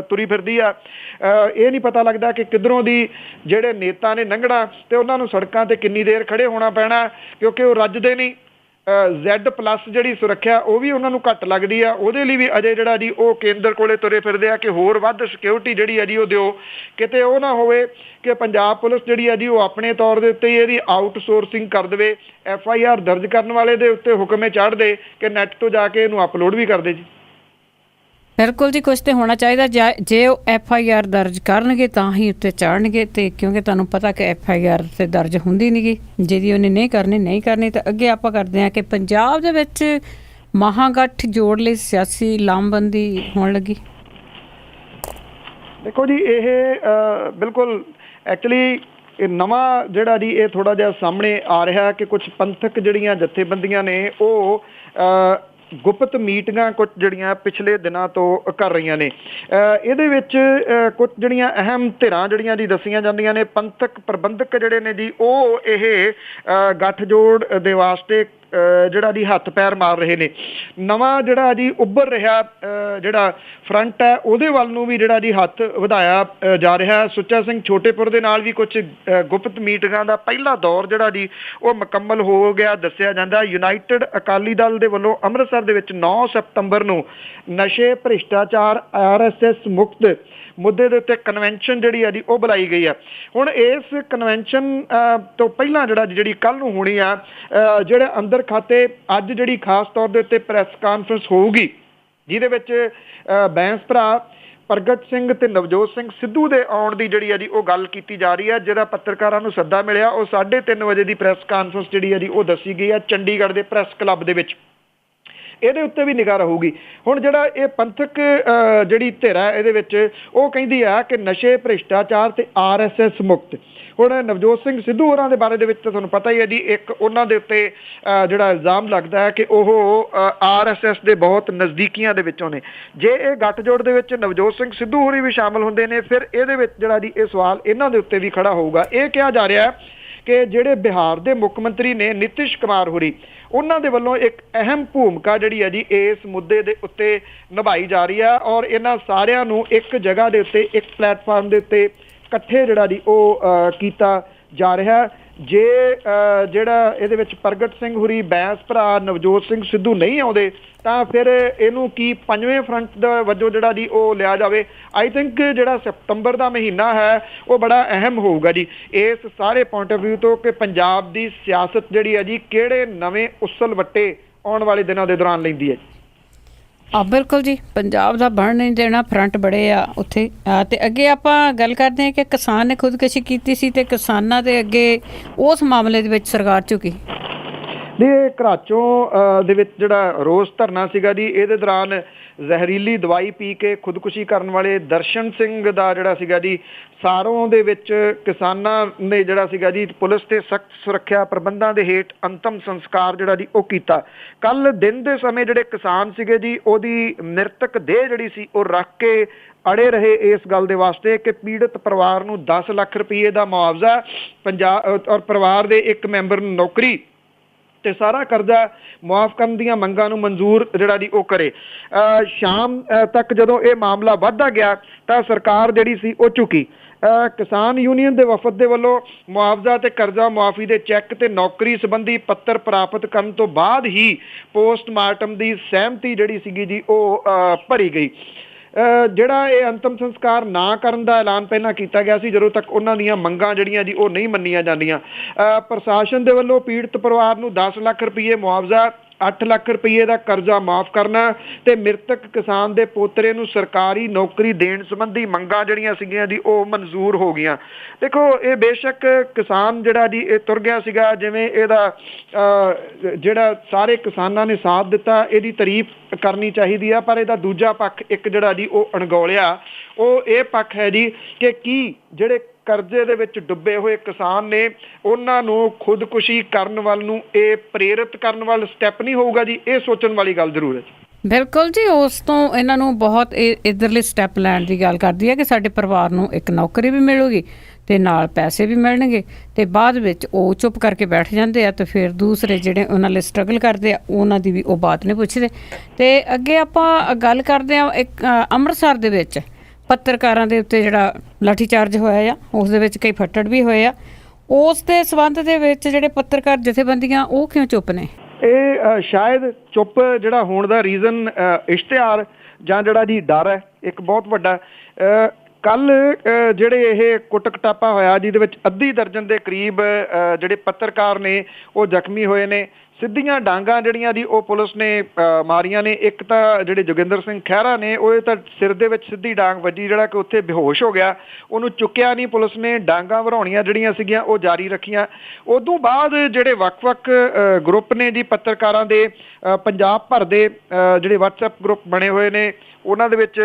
ਤੁਰੀ ਫਿਰਦੀ ਆ। ਇਹ ਨਹੀਂ ਪਤਾ ਲੱਗਦਾ ਕਿ ਕਿੱਧਰੋਂ ਦੀ ਜਿਹੜੇ ਨੇਤਾ ਨੇ ਲੰਘਣਾ ਤੇ ਉਹਨਾਂ ਨੂੰ ਸੜਕਾਂ ਤੇ ਕਿੰਨੀ ਦੇਰ ਖੜੇ ਹੋਣਾ ਪੈਣਾ, ਕਿਉਂਕਿ ਉਹ ਰੱਜਦੇ ਨਹੀਂ। Z+ ਜਿਹੜੀ ਸੁਰੱਖਿਆ ਉਹ ਵੀ ਉਹਨਾਂ ਨੂੰ ਘੱਟ ਲੱਗਦੀ ਆ, ਉਹਦੇ ਲਈ ਵੀ ਅਜੇ ਜਿਹੜਾ ਜੀ ਉਹ ਕੇਂਦਰ ਕੋਲੇ ਤੁਰੇ ਫਿਰਦੇ ਆ ਕਿ ਹੋਰ ਵੱਧ ਸਿਕਿਉਰਿਟੀ ਜਿਹੜੀ ਆ ਜੀ ਉਹ ਦਿਓ। ਕਿਤੇ ਉਹ ਨਾ ਹੋਵੇ ਕਿ ਪੰਜਾਬ ਪੁਲਿਸ ਜਿਹੜੀ ਆ ਜੀ ਉਹ ਆਪਣੇ ਤੌਰ ਦੇ ਉੱਤੇ ਇਹਦੀ ਆਊਟਸੋਰਸਿੰਗ ਕਰ ਦੇਵੇ, FIR ਦਰਜ ਕਰਨ ਵਾਲੇ ਦੇ ਉੱਤੇ ਹੁਕਮ ਚਾੜ ਦੇ ਕਿ ਨੈਟ ਤੋਂ ਜਾ ਕੇ ਇਹਨੂੰ ਅਪਲੋਡ ਵੀ ਕਰ ਦੇ ਜੀ। ਬਿਲਕੁਲ ਜੀ, ਕੁਛ ਤਾਂ ਹੋਣਾ ਚਾਹੀਦਾ। ਜੇ ਉਹ FIR ਦਰਜ ਕਰਨਗੇ ਤਾਂ ਹੀ ਉੱਤੇ ਚੜ੍ਹਨਗੇ, ਅਤੇ ਕਿਉਂਕਿ ਤੁਹਾਨੂੰ ਪਤਾ ਕਿ FIR ਤੇ ਦਰਜ ਹੁੰਦੀ ਨਹੀਂ ਗੀ, ਜਿਹਦੀ ਉਹਨੇ ਨਹੀਂ ਕਰਨੀ। ਤਾਂ ਅੱਗੇ ਆਪਾਂ ਕਰਦੇ ਹਾਂ ਕਿ ਪੰਜਾਬ ਦੇ ਵਿੱਚ ਮਹਾਗਠ ਜੋੜ ਲਈ ਸਿਆਸੀ ਲਾਮਬੰਦੀ ਹੋਣ ਲੱਗੀ। ਦੇਖੋ ਜੀ, ਇਹ ਬਿਲਕੁਲ ਐਕਚੁਅਲੀ ਇਹ ਨਵਾਂ ਜਿਹੜਾ ਜੀ ਇਹ ਥੋੜ੍ਹਾ ਜਿਹਾ ਸਾਹਮਣੇ ਆ ਰਿਹਾ ਕਿ ਕੁਝ ਪੰਥਕ ਜਿਹੜੀਆਂ ਜਥੇਬੰਦੀਆਂ ਨੇ ਉਹ ਗੁਪਤ ਮੀਟਿੰਗਾਂ ਕੁਝ ਜਿਹੜੀਆਂ ਪਿਛਲੇ ਦਿਨਾਂ ਤੋਂ ਕਰ ਰਹੀਆਂ ਨੇ। ਇਹਦੇ ਵਿੱਚ ਕੁਝ ਜਿਹੜੀਆਂ ਅਹਿਮ ਧਿਰਾਂ ਜਿਹੜੀਆਂ ਜੀ ਦੱਸੀਆਂ ਜਾਂਦੀਆਂ ਨੇ, ਪੰਥਕ ਪ੍ਰਬੰਧਕ ਜਿਹੜੇ ਨੇ ਜੀ ਉਹ ਇਹ ਗੱਠਜੋੜ ਦੇ ਵਾਸਤੇ ਜਿਹੜਾ ਜੀ ਹੱਥ ਪੈਰ ਮਾਰ ਰਹੇ ਨੇ। ਨਵਾਂ ਜਿਹੜਾ ਜੀ ਉੱਭਰ ਰਿਹਾ ਜਿਹੜਾ ਫਰੰਟ ਹੈ ਉਹਦੇ ਵੱਲ ਨੂੰ ਵੀ ਜਿਹੜਾ ਜੀ ਹੱਥ ਵਧਾਇਆ ਜਾ ਰਿਹਾ। ਸੁੱਚਾ ਸਿੰਘ ਛੋਟੇਪੁਰ ਦੇ ਨਾਲ ਵੀ ਕੁਝ ਗੁਪਤ ਮੀਟਿੰਗਾਂ ਦਾ ਪਹਿਲਾ ਦੌਰ ਜਿਹੜਾ ਜੀ ਉਹ ਮੁਕੰਮਲ ਹੋ ਗਿਆ ਦੱਸਿਆ ਜਾਂਦਾ। ਯੂਨਾਈਟਿਡ ਅਕਾਲੀ ਦਲ ਦੇ ਵੱਲੋਂ ਅੰਮ੍ਰਿਤਸਰ ਦੇ ਵਿੱਚ 9 ਸਤੰਬਰ ਨੂੰ ਨਸ਼ੇ, ਭ੍ਰਿਸ਼ਟਾਚਾਰ, RSS ਮੁਕਤ ਮੁੱਦੇ ਦੇ ਉੱਤੇ ਕਨਵੈਨਸ਼ਨ ਜਿਹੜੀ ਆ ਜੀ ਉਹ ਬੁਲਾਈ ਗਈ ਆ। ਹੁਣ ਇਸ ਕਨਵੈਨਸ਼ਨ ਤੋਂ ਪਹਿਲਾਂ ਜਿਹੜੀ ਕੱਲ੍ਹ ਨੂੰ ਹੋਣੀ ਆ, ਜਿਹੜੇ ਅੰਦਰ ਖਾਤੇ ਅੱਜ ਜਿਹੜੀ ਖਾਸ ਤੌਰ ਦੇ ਉੱਤੇ ਪ੍ਰੈਸ ਕਾਨਫਰੰਸ ਹੋਊਗੀ, ਜਿਹਦੇ ਵਿੱਚ ਬੈਂਸ ਭਰਾ ਪ੍ਰਗਟ ਸਿੰਘ ਤੇ ਨਵਜੋਤ ਸਿੰਘ ਸਿੱਧੂ ਦੇ ਆਉਣ ਦੀ ਜਿਹੜੀ ਆ ਜੀ ਉਹ ਗੱਲ ਕੀਤੀ ਜਾ ਰਹੀ ਹੈ। ਜਿਹੜਾ ਪੱਤਰਕਾਰਾਂ ਨੂੰ ਸੱਦਾ ਮਿਲਿਆ ਉਹ 3:30 ਵਜੇ ਦੀ ਪ੍ਰੈਸ ਕਾਨਫਰੰਸ ਜਿਹੜੀ ਆ ਜੀ ਉਹ ਦੱਸੀ ਗਈ ਆ ਚੰਡੀਗੜ੍ਹ ਦੇ ਪ੍ਰੈਸ ਕਲੱਬ ਦੇ ਵਿੱਚ। ਇਹਦੇ ਉੱਤੇ ਵੀ ਨਿਗਾਹ ਰਹੂਗੀ। ਹੁਣ ਜਿਹੜਾ ਇਹ ਪੰਥਕ ਜਿਹੜੀ ਧਿਰ ਹੈ ਇਹਦੇ ਵਿੱਚ ਉਹ ਕਹਿੰਦੀ ਆ ਕਿ ਨਸ਼ੇ, ਭ੍ਰਿਸ਼ਟਾਚਾਰ ਤੇ RSS ਮੁਕਤ। ਹੁਣ ਨਵਜੋਤ ਸਿੰਘ ਸਿੱਧੂ ਹੋਰਾਂ ਦੇ ਬਾਰੇ ਦੇ ਵਿੱਚ ਤਾਂ ਤੁਹਾਨੂੰ ਪਤਾ ਹੀ ਹੈ ਜੀ, ਇੱਕ ਉਹਨਾਂ ਦੇ ਉੱਤੇ ਜਿਹੜਾ ਇਲਜ਼ਾਮ ਲੱਗਦਾ ਹੈ ਕਿ ਉਹ RSS ਦੇ ਬਹੁਤ ਨਜ਼ਦੀਕੀਆਂ ਦੇ ਵਿੱਚੋਂ ਨੇ। ਜੇ ਇਹ ਗੱਠਜੋੜ ਦੇ ਵਿੱਚ ਨਵਜੋਤ ਸਿੰਘ ਸਿੱਧੂ ਹੋਰੀ ਵੀ ਸ਼ਾਮਲ ਹੁੰਦੇ ਨੇ, ਫਿਰ ਇਹਦੇ ਵਿੱਚ ਜਿਹੜਾ ਜੀ ਇਹ ਸਵਾਲ ਇਹਨਾਂ ਦੇ ਉੱਤੇ ਵੀ ਖੜਾ ਹੋਊਗਾ। ਇਹ ਕਿਹਾ ਜਾ ਰਿਹਾ ਕਿ ਜਿਹੜੇ ਬਿਹਾਰ ਦੇ ਮੁੱਖ ਮੰਤਰੀ ਨੇ ਨਿਤਿਸ਼ ਕੁਮਾਰ ਹੋਰੀ, ਉਹਨਾਂ ਦੇ ਵੱਲੋਂ ਇੱਕ ਅਹਿਮ ਭੂਮਿਕਾ ਜਿਹੜੀ ਹੈ ਜੀ ਇਸ ਮੁੱਦੇ ਦੇ ਉੱਤੇ ਨਿਭਾਈ ਜਾ ਰਹੀ ਹੈ, ਔਰ ਇਹਨਾਂ ਸਾਰਿਆਂ ਨੂੰ ਇੱਕ ਜਗ੍ਹਾ ਦੇ ਉੱਤੇ, ਇੱਕ ਪਲੇਟਫਾਰਮ ਦੇ ਉੱਤੇ ਇਕੱਠੇ ਜਿਹੜਾ ਜੀ ਉਹ ਕੀਤਾ ਜਾ ਰਿਹਾ। ਜੇ ਜਿਹੜਾ ਇਹਦੇ ਵਿੱਚ ਪ੍ਰਗਟ ਸਿੰਘ ਹੋਰੀ, ਬੈਂਸ ਭਰਾ, ਨਵਜੋਤ ਸਿੰਘ ਸਿੱਧੂ ਨਹੀਂ ਆਉਂਦੇ ਤਾਂ ਫਿਰ ਇਹਨੂੰ ਕੀ ਪੰਜਵੇਂ ਫਰੰਟ ਦਾ ਵਜੋਂ ਜਿਹੜਾ ਜੀ ਉਹ ਲਿਆ ਜਾਵੇ। ਆਈ ਥਿੰਕ ਜਿਹੜਾ ਸਤੰਬਰ ਦਾ ਮਹੀਨਾ ਹੈ ਉਹ ਬੜਾ ਅਹਿਮ ਹੋਊਗਾ ਜੀ ਇਸ ਸਾਰੇ ਪੁਆਇੰਟ ਆਫ ਵਿਊ ਤੋਂ, ਕਿ ਪੰਜਾਬ ਦੀ ਸਿਆਸਤ ਜਿਹੜੀ ਹੈ ਜੀ ਕਿਹੜੇ ਨਵੇਂ ਉਸਲ ਵੱਟੇ ਆਉਣ ਵਾਲੇ ਦਿਨਾਂ ਦੇ ਦੌਰਾਨ ਲੈਂਦੀ ਹੈ। ਬਿਲਕੁਲ ਜੀ, ਪੰਜਾਬ ਦਾ ਬਣ ਨਹੀਂ ਦੇਣਾ, ਫਰੰਟ ਬੜੇ ਆ ਉੱਥੇ। ਤੇ ਅੱਗੇ ਆਪਾਂ ਗੱਲ ਕਰਦੇ ਹਾਂ ਕਿ ਕਿਸਾਨ ਨੇ ਖੁਦਕੁਸ਼ੀ ਕੀਤੀ ਸੀ ਤੇ ਕਿਸਾਨਾਂ ਦੇ ਅੱਗੇ ਉਸ ਮਾਮਲੇ ਦੇ ਵਿੱਚ ਸਰਕਾਰ ਝੁਕੀ। ਇਹ ਘਰਾਚੋਂ ਦੇ ਵਿੱਚ ਜਿਹੜਾ ਰੋਸ ਧਰਨਾ ਸੀਗਾ ਜੀ, ਇਹਦੇ ਦੌਰਾਨ ਜ਼ਹਿਰੀਲੀ ਦਵਾਈ ਪੀ ਕੇ ਖੁਦਕੁਸ਼ੀ ਕਰਨ ਵਾਲੇ ਦਰਸ਼ਨ ਸਿੰਘ ਦਾ ਜਿਹੜਾ ਸੀਗਾ ਜੀ ਸਾਰੋਂ ਦੇ ਵਿੱਚ ਕਿਸਾਨਾਂ ਨੇ ਜਿਹੜਾ ਸੀਗਾ ਜੀ ਪੁਲਿਸ ਤੇ ਸਖਤ ਸੁਰੱਖਿਆ ਪ੍ਰਬੰਧਾਂ ਦੇ ਹੇਠ ਅੰਤਮ ਸੰਸਕਾਰ ਜਿਹੜਾ ਜੀ ਉਹ ਕੀਤਾ। ਕੱਲ ਦਿਨ ਦੇ ਸਮੇਂ ਜਿਹੜੇ ਕਿਸਾਨ ਸੀਗੇ ਜੀ ਉਹਦੀ ਮ੍ਰਿਤਕ ਦੇਹ ਜਿਹੜੀ ਸੀ ਉਹ ਰੱਖ ਕੇ ਅੜੇ ਰਹੇ ਇਸ ਗੱਲ ਦੇ ਵਾਸਤੇ ਕਿ ਪੀੜਤ ਪਰਿਵਾਰ ਨੂੰ 10 ਲੱਖ ਰੁਪਏ ਦਾ ਮੁਆਵਜ਼ਾ, ਪੰਜਾਬ ਔਰ ਪਰਿਵਾਰ ਦੇ ਇੱਕ ਮੈਂਬਰ ਨੂੰ ਨੌਕਰੀ ਤੇ ਸਾਰਾ ਕਰਜ਼ਾ ਮੁਆਫ ਕਰਨ ਦੀਆਂ ਮੰਗਾਂ ਨੂੰ ਮਨਜ਼ੂਰ ਜਿਹੜਾ ਜੀ ਉਹ ਕਰੇ। ਸ਼ਾਮ ਤੱਕ ਜਦੋਂ ਇਹ ਮਾਮਲਾ ਵੱਧਦਾ ਗਿਆ ਤਾਂ ਸਰਕਾਰ ਜਿਹੜੀ ਸੀ ਉਹ ਝੁਕੀ। ਕਿਸਾਨ ਯੂਨੀਅਨ ਦੇ ਵਫਦ ਦੇ ਵੱਲੋਂ ਮੁਆਵਜ਼ਾ ਤੇ ਕਰਜ਼ਾ ਮੁਆਫੀ ਦੇ ਚੈੱਕ ਤੇ ਨੌਕਰੀ ਸੰਬੰਧੀ ਪੱਤਰ ਪ੍ਰਾਪਤ ਕਰਨ ਤੋਂ ਬਾਅਦ ਹੀ ਪੋਸਟਮਾਰਟਮ ਦੀ ਸਹਿਮਤੀ ਜਿਹੜੀ ਸੀਗੀ ਜੀ ਉਹ ਭਰੀ ਗਈ। ਜਿਹੜਾ ਇਹ ਅੰਤਮ ਸੰਸਕਾਰ ਨਾ ਕਰਨ ਦਾ ਐਲਾਨ ਪਹਿਲਾਂ ਕੀਤਾ ਗਿਆ ਸੀ, ਜਦੋਂ ਤੱਕ ਉਹਨਾਂ ਦੀਆਂ ਮੰਗਾਂ ਜਿਹੜੀਆਂ ਜੀ ਉਹ ਨਹੀਂ ਮੰਨੀਆਂ ਜਾਂਦੀਆਂ। ਪ੍ਰਸ਼ਾਸਨ ਦੇ ਵੱਲੋਂ ਪੀੜਤ ਪਰਿਵਾਰ ਨੂੰ 10 ਲੱਖ ਰੁਪਏ ਮੁਆਵਜ਼ਾ, 8 ਲੱਖ ਰੁਪਏ ਦਾ ਕਰਜ਼ਾ ਮਾਫ ਕਰਨਾ ਤੇ ਮ੍ਰਿਤਕ ਕਿਸਾਨ ਦੇ ਪੋਤਰੇ ਨੂੰ ਸਰਕਾਰੀ ਨੌਕਰੀ ਦੇਣ ਸੰਬੰਧੀ ਮੰਗਾਂ ਜਿਹੜੀਆਂ ਸੀਗੀਆਂ ਜੀ ਉਹ ਮਨਜ਼ੂਰ ਹੋ ਗਈਆਂ। ਦੇਖੋ, ਇਹ ਬੇਸ਼ੱਕ ਕਿਸਾਨ ਜਿਹੜਾ ਜੀ ਇਹ ਤੁਰ ਗਿਆ ਸੀਗਾ, ਜਿਵੇਂ ਇਹਦਾ ਜਿਹੜਾ ਸਾਰੇ ਕਿਸਾਨਾਂ ਨੇ ਸਾਥ ਦਿੱਤਾ, ਇਹਦੀ ਤਾਰੀਫ ਕਰਨੀ ਚਾਹੀਦੀ ਆ, ਪਰ ਇਹਦਾ ਦੂਜਾ ਪੱਖ ਇੱਕ ਜਿਹੜਾ ਜੀ ਉਹ ਅਣਗੌਲਿਆ, ਉਹ ਇਹ ਪੱਖ ਹੈ ਜੀ ਕਿ ਕੀ ਜਿਹੜੇ ਕਰਜ਼ੇ ਦੇ ਵਿੱਚ ਡੁੱਬੇ ਹੋਏ ਕਿਸਾਨ ਨੇ ਉਹਨਾਂ ਨੂੰ ਖੁਦਕੁਸ਼ੀ ਕਰਨ ਵੱਲ ਨੂੰ ਇਹ ਪ੍ਰੇਰਿਤ ਕਰਨ ਵੱਲ ਸਟੈਪ ਨਹੀਂ ਹੋਊਗਾ ਜੀ। ਇਹ ਸੋਚਣ ਵਾਲੀ ਗੱਲ ਜ਼ਰੂਰ ਹੈ। ਬਿਲਕੁਲ ਜੀ, ਉਸ ਤੋਂ ਇਹਨਾਂ ਨੂੰ ਬਹੁਤ ਇੱਧਰਲੇ ਸਟੈਪ ਲੈਣ ਦੀ ਗੱਲ ਕਰਦੀ ਹੈ ਕਿ ਸਾਡੇ ਪਰਿਵਾਰ ਨੂੰ ਇੱਕ ਨੌਕਰੀ ਵੀ ਮਿਲੂਗੀ ਤੇ ਨਾਲ ਪੈਸੇ ਵੀ ਮਿਲਣਗੇ, ਤੇ ਬਾਅਦ ਵਿੱਚ ਉਹ ਚੁੱਪ ਕਰਕੇ ਬੈਠ ਜਾਂਦੇ ਆ ਤੇ ਫਿਰ ਦੂਸਰੇ ਜਿਹੜੇ ਉਹਨਾਂ ਲਈ ਸਟਰਗਲ ਕਰਦੇ ਆ ਉਹਨਾਂ ਦੀ ਵੀ ਉਹ ਬਾਤ ਨਹੀਂ ਪੁੱਛਦੇ। ਤੇ ਅੱਗੇ ਆਪਾਂ ਗੱਲ ਕਰਦੇ ਆ ਇੱਕ ਅੰਮ੍ਰਿਤਸਰ ਦੇ ਵਿੱਚ ਪੱਤਰਕਾਰਾਂ ਦੇ ਉੱਤੇ ਜਿਹੜਾ ਲਾਠੀਚਾਰਜ ਹੋਇਆ ਆ, ਉਸ ਦੇ ਵਿੱਚ ਕਈ ਫੱਟੜ ਵੀ ਹੋਏ ਆ। ਉਸ ਦੇ ਸਬੰਧ ਦੇ ਵਿੱਚ ਜਿਹੜੇ ਪੱਤਰਕਾਰ ਜਥੇਬੰਦੀਆਂ ਉਹ ਕਿਉਂ ਚੁੱਪ ਨੇ? ਇਹ ਸ਼ਾਇਦ ਚੁੱਪ ਜਿਹੜਾ ਹੋਣ ਦਾ ਰੀਜ਼ਨ ਇਸ਼ਤਿਹਾਰ ਜਾਂ ਜਿਹੜਾ ਜੀ ਡਰ ਹੈ ਇੱਕ ਬਹੁਤ ਵੱਡਾ। ਕੱਲ ਜਿਹੜੇ ਇਹ ਕੁੱਟ ਕਟਾਪਾ ਹੋਇਆ ਜਿਹਦੇ ਵਿੱਚ ਅੱਧੀ ਦਰਜਨ ਦੇ ਕਰੀਬ ਜਿਹੜੇ ਪੱਤਰਕਾਰ ਨੇ ਉਹ ਜ਼ਖਮੀ ਹੋਏ ਨੇ, ਸਿੱਧੀਆਂ ਡਾਂਗਾਂ ਜਿਹੜੀਆਂ ਦੀ ਉਹ ਪੁਲਿਸ ਨੇ ਮਾਰੀਆਂ ਨੇ। ਇੱਕ ਤਾਂ ਜਿਹੜੇ ਜੋਗਿੰਦਰ ਸਿੰਘ ਖਹਿਰਾ ਨੇ ਉਹ ਤਾਂ ਸਿਰ ਦੇ ਵਿੱਚ ਸਿੱਧੀ ਡਾਂਗ ਵੱਜੀ, ਜਿਹੜਾ ਕਿ ਉੱਥੇ ਬੇਹੋਸ਼ ਹੋ ਗਿਆ, ਉਹਨੂੰ ਚੁੱਕਿਆ ਨਹੀਂ ਪੁਲਿਸ ਨੇ। ਡਾਂਗਾਂ ਵਰਾਉਣੀਆਂ ਜਿਹੜੀਆਂ ਸੀਗੀਆਂ ਉਹ ਜਾਰੀ ਰੱਖੀਆਂ। ਉਦੋਂ ਬਾਅਦ ਜਿਹੜੇ ਵੱਖ-ਵੱਖ ਗਰੁੱਪ ਨੇ ਜੀ ਪੱਤਰਕਾਰਾਂ ਦੇ, ਪੰਜਾਬ ਭਰ ਦੇ ਜਿਹੜੇ WhatsApp ਗਰੁੱਪ ਬਣੇ ਹੋਏ ਨੇ, ਉਹਨਾਂ ਦੇ ਵਿੱਚ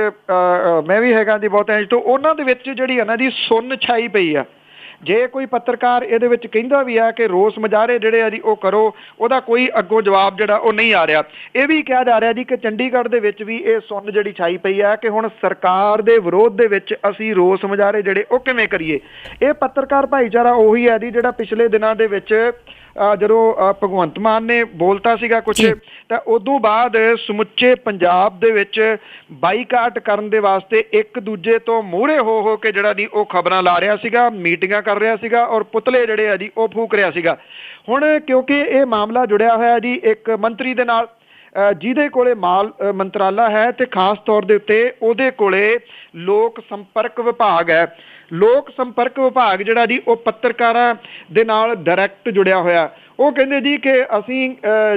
ਮੈਂ ਵੀ ਹੈਗਾ ਜੀ ਬਹੁਤਿਆਂ 'ਚ, ਤੋਂ ਉਹਨਾਂ ਦੇ ਵਿੱਚ ਜਿਹੜੀ ਹੈ ਨਾ ਜੀ ਸੁੰਨ ਛਾਈ ਪਈ ਆ। ਜੇ ਕੋਈ ਪੱਤਰਕਾਰ ਇਹਦੇ ਵਿੱਚ ਕਹਿੰਦਾ ਵੀ ਆ ਕਿ ਰੋਸ ਮੁਜ਼ਾਹਰੇ ਜਿਹੜੇ ਆ ਜੀ ਉਹ ਕਰੋ, ਉਹਦਾ ਕੋਈ ਅੱਗੋਂ ਜਵਾਬ ਜਿਹੜਾ ਉਹ ਨਹੀਂ ਆ ਰਿਹਾ। ਇਹ ਵੀ ਕਿਹਾ ਜਾ ਰਿਹਾ ਜੀ ਕਿ ਚੰਡੀਗੜ੍ਹ ਦੇ ਵਿੱਚ ਵੀ ਇਹ ਸੁੰਨ ਜਿਹੜੀ ਛਾਈ ਪਈ ਆ ਕਿ ਹੁਣ ਸਰਕਾਰ ਦੇ ਵਿਰੋਧ ਦੇ ਵਿੱਚ ਅਸੀਂ ਰੋਸ ਮੁਜ਼ਾਹਰੇ ਜਿਹੜੇ ਉਹ ਕਿਵੇਂ ਕਰੀਏ। ਇਹ ਪੱਤਰਕਾਰ ਭਾਈਚਾਰਾ ਉਹੀ ਹੈ ਜੀ ਜਿਹੜਾ ਪਿਛਲੇ ਦਿਨਾਂ ਦੇ ਵਿੱਚ ਜਦੋਂ ਭਗਵੰਤ ਮਾਨ ਨੇ ਬੋਲਤਾ ਸੀਗਾ ਕੁਛ, ਤਾਂ ਉਦੋਂ ਬਾਅਦ ਸਮੁੱਚੇ ਪੰਜਾਬ ਦੇ ਵਿੱਚ ਬਾਈਕਾਟ ਕਰਨ ਦੇ ਵਾਸਤੇ ਇੱਕ ਦੂਜੇ ਤੋਂ ਮੂਹਰੇ ਹੋ ਕੇ ਜਿਹੜਾ ਜੀ ਉਹ ਖਬਰਾਂ ਲਾ ਰਿਹਾ ਸੀਗਾ, ਮੀਟਿੰਗਾਂ ਕਰ ਰਿਹਾ ਸੀਗਾ ਔਰ ਪੁਤਲੇ ਜਿਹੜੇ ਆ ਜੀ ਉਹ ਫੂਕ ਰਿਹਾ ਸੀਗਾ। ਹੁਣ ਕਿਉਂਕਿ ਇਹ ਮਾਮਲਾ ਜੁੜਿਆ ਹੋਇਆ ਜੀ ਇੱਕ ਮੰਤਰੀ ਦੇ ਨਾਲ, ਜਿਹਦੇ ਕੋਲੇ ਮਾਲ ਮੰਤਰਾਲਾ ਹੈ ਤੇ ਖਾਸ ਤੌਰ ਦੇ ਉੱਤੇ ਉਹਦੇ ਕੋਲੇ ਲੋਕ ਸੰਪਰਕ ਵਿਭਾਗ ਹੈ। ਲੋਕ ਸੰਪਰਕ ਵਿਭਾਗ ਜਿਹੜਾ ਜੀ ਉਹ ਪੱਤਰਕਾਰਾਂ ਦੇ ਨਾਲ ਡਾਇਰੈਕਟ ਜੁੜਿਆ ਹੋਇਆ। ਉਹ ਕਹਿੰਦੇ ਜੀ ਕਿ ਅਸੀਂ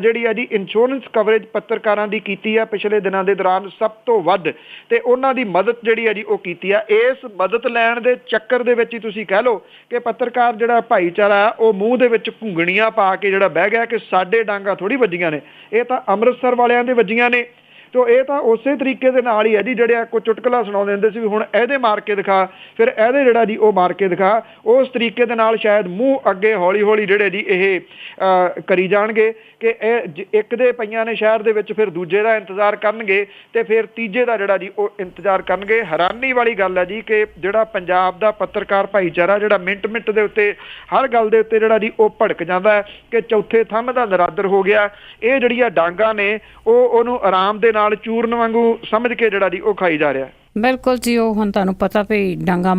ਜਿਹੜੀ ਆ ਜੀ ਇੰਸ਼ੋਰੈਂਸ ਕਵਰੇਜ ਪੱਤਰਕਾਰਾਂ ਦੀ ਕੀਤੀ ਆ ਪਿਛਲੇ ਦਿਨਾਂ ਦੇ ਦੌਰਾਨ ਸਭ ਤੋਂ ਵੱਧ, ਤੇ ਉਹਨਾਂ ਦੀ ਮਦਦ ਜਿਹੜੀ ਆ ਜੀ ਉਹ ਕੀਤੀ ਆ। ਇਸ ਮਦਦ ਲੈਣ ਦੇ ਚੱਕਰ ਦੇ ਵਿੱਚ ਹੀ ਤੁਸੀਂ ਕਹਿ ਲਓ ਕਿ ਪੱਤਰਕਾਰ ਜਿਹੜਾ ਭਾਈਚਾਰਾ ਉਹ ਮੂੰਹ ਦੇ ਵਿੱਚ ਘੁੰਗਣੀਆਂ ਪਾ ਕੇ ਜਿਹੜਾ ਬਹਿ ਗਿਆ ਕਿ ਸਾਡੇ ਡਾਂਗਾ ਥੋੜੀ ਵੱਜੀਆਂ ਨੇ, ਇਹ ਤਾਂ ਅੰਮ੍ਰਿਤਸਰ ਵਾਲਿਆਂ ਦੇ ਵੱਜੀਆਂ ਨੇ। ਤੋ ਇਹ ਤਾਂ ਉਸੇ ਤਰੀਕੇ ਦੇ ਨਾਲ ਹੀ ਹੈ ਜੀ, ਜਿਹੜੇ ਕੋਈ ਚੁਟਕਲਾ ਸੁਣਾਉਂਦੇ ਹੁੰਦੇ ਸੀ ਵੀ ਹੁਣ ਇਹਦੇ ਮਾਰ ਕੇ ਦਿਖਾ, ਫਿਰ ਇਹਦੇ ਜਿਹੜਾ ਜੀ ਉਹ ਮਾਰ ਕੇ ਦਿਖਾ, ਉਸ ਤਰੀਕੇ ਦੇ ਨਾਲ ਸ਼ਾਇਦ ਮੂੰਹ ਅੱਗੇ ਹੌਲੀ ਹੌਲੀ ਜਿਹੜੇ ਜੀ ਇਹ ਕਰੀ ਜਾਣਗੇ ਕਿ ਇਹ ਇੱਕ ਦੇ ਪਈਆਂ ਨੇ ਸ਼ਹਿਰ ਦੇ ਵਿੱਚ, ਫਿਰ ਦੂਜੇ ਦਾ ਇੰਤਜ਼ਾਰ ਕਰਨਗੇ ਤੇ ਫਿਰ ਤੀਜੇ ਦਾ ਜਿਹੜਾ ਜੀ ਉਹ ਇੰਤਜ਼ਾਰ ਕਰਨਗੇ। ਹੈਰਾਨੀ ਵਾਲੀ ਗੱਲ ਹੈ ਜੀ ਕਿ ਜਿਹੜਾ ਪੰਜਾਬ ਦਾ ਪੱਤਰਕਾਰ ਭਾਈਚਾਰਾ ਜਿਹੜਾ ਮਿੰਟ ਦੇ ਉੱਤੇ ਹਰ ਗੱਲ ਦੇ ਉੱਤੇ ਜਿਹੜਾ ਜੀ ਉਹ ਭੜਕ ਜਾਂਦਾ ਹੈ ਕਿ ਚੌਥੇ ਥੰਮ ਦਾ ਨਰਾਦਰ ਹੋ ਗਿਆ। ਇਹ ਜਿਹੜੀਆਂ ਡਾਂਗਾਂ ਨੇ ਉਹਨੂੰ ਆਰਾਮ ਦੇ ਨਾਲ ਚੂਰਨ ਵਾਂਗੂ ਸਮਝ ਕੇ ਜਿਹੜਾ ਜੀ ਉਹ ਖਾਈ ਜਾ ਰਿਹਾ। ਬਿਲਕੁਲ ਜੀ, ਉਹ ਹੁਣ ਤੁਹਾਨੂੰ ਪਤਾ ਵੀ ਡਾਂਗਾਂ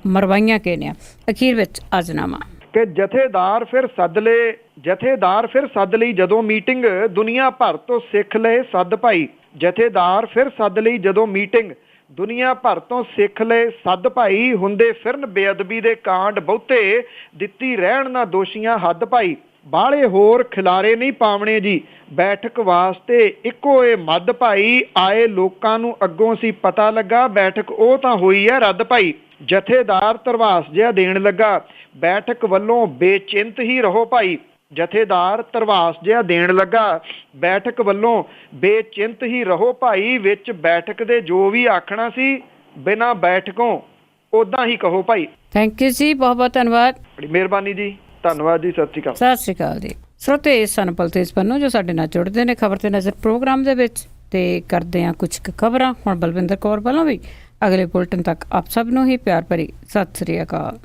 ਮਰਵਾਈਆਂ ਕਿ ਨੇ। ਅਖੀਰ ਵਿੱਚ ਅਜ਼ਨਾਮਾ ਕਿ ਜਥੇਦਾਰ ਫਿਰ ਸੱਦ ਲਈ ਜਦੋਂ ਮੀਟਿੰਗ, ਦੁਨੀਆ ਭਰ ਤੋਂ ਸਿੱਖ ਲਏ ਸੱਦ ਭਾਈ। ਜਥੇਦਾਰ ਫਿਰ ਸੱਦ ਲਈ ਜਦੋਂ ਮੀਟਿੰਗ, ਦੁਨੀਆ ਭਰ ਤੋਂ ਸਿੱਖ ਲਏ ਸੱਦ ਭਾਈ। ਹੁੰਦੇ ਫਿਰਨ ਬੇਅਦਬੀ ਦੇ ਕਾਂਡ ਬਹੁਤੇ, ਦਿੱਤੀ ਰਹਿਣ ਨਾ ਦੋਸ਼ੀਆਂ ਹੱਦ ਭਾਈ। ਬਾਹਲੇ ਹੋਰ ਖਿਲਾਰੇ ਨਹੀਂ ਪਾਵਣੇ ਜੀ, ਬੈਠਕ ਵਾਸਤੇ ਇੱਕੋ ਏ ਮੱਧ ਭਾਈ। ਆਏ ਲੋਕਾਂ ਨੂੰ ਅੱਗੋਂ ਸੀ ਪਤਾ ਲੱਗਾ, ਬੈਠਕ ਉਹ ਤਾਂ ਹੋਈ ਹੈ ਰੱਦ ਭਾਈ। ਜਥੇਦਾਰ ਧਰਵਾਸ ਜਿਹਾ ਦੇਣ ਲੱਗਾ, ਬੈਠਕ ਵੱਲੋਂ ਬੇਚਿੰਤ ਹੀ ਰਹੋ ਭਾਈ। ਜਥੇਦਾਰ ਧਰਵਾਸ ਜਿਹਾ ਦੇਣ ਲੱਗਾ, ਬੈਠਕ ਵੱਲੋਂ ਬੇਚਿੰਤ ਹੀ ਰਹੋ ਭਾਈ। ਵਿੱਚ ਬੈਠਕ ਦੇ ਜੋ ਵੀ ਆਖਣਾ ਸੀ, ਬਿਨਾਂ ਬੈਠਕੋਂ ਉਦਾਂ ਹੀ ਕਹੋ ਭਾਈ। ਥੈਂਕ ਯੂ ਜੀ, ਬਹੁਤ ਬਹੁਤ ਧੰਨਵਾਦ, ਬੜੀ ਮਿਹਰਬਾਨੀ ਜੀ, ਧੰਨਵਾਦ ਜੀ, ਸਤਿ ਸ਼੍ਰੀ ਅਕਾਲ। ਸਤਿ ਸ਼੍ਰੀ ਅਕਾਲ ਜੀ। ਸਰੋਤੇ ਸਨ ਬਲਤੇਜ ਪੰਨੂ ਜੋ ਸਾਡੇ ਨਾਲ ਜੁੜਦੇ ਨੇ ਖਬਰ ਤੇ ਨਜ਼ਰ ਪ੍ਰੋਗਰਾਮ ਦੇ ਵਿੱਚ, ਤੇ ਕਰਦੇ ਹਾਂ ਕੁਝ ਖਬਰਾਂ ਹੁਣ ਬਲਵਿੰਦਰ ਕੌਰ ਵੱਲੋਂ ਵੀ। ਅਗਲੇ ਬੁਲਟਨ ਤੱਕ ਆਪ ਸਭ ਨੂੰ ਹੀ ਪਿਆਰ ਭਰੀ ਸਤਿ ਸ਼੍ਰੀ ਅਕਾਲ।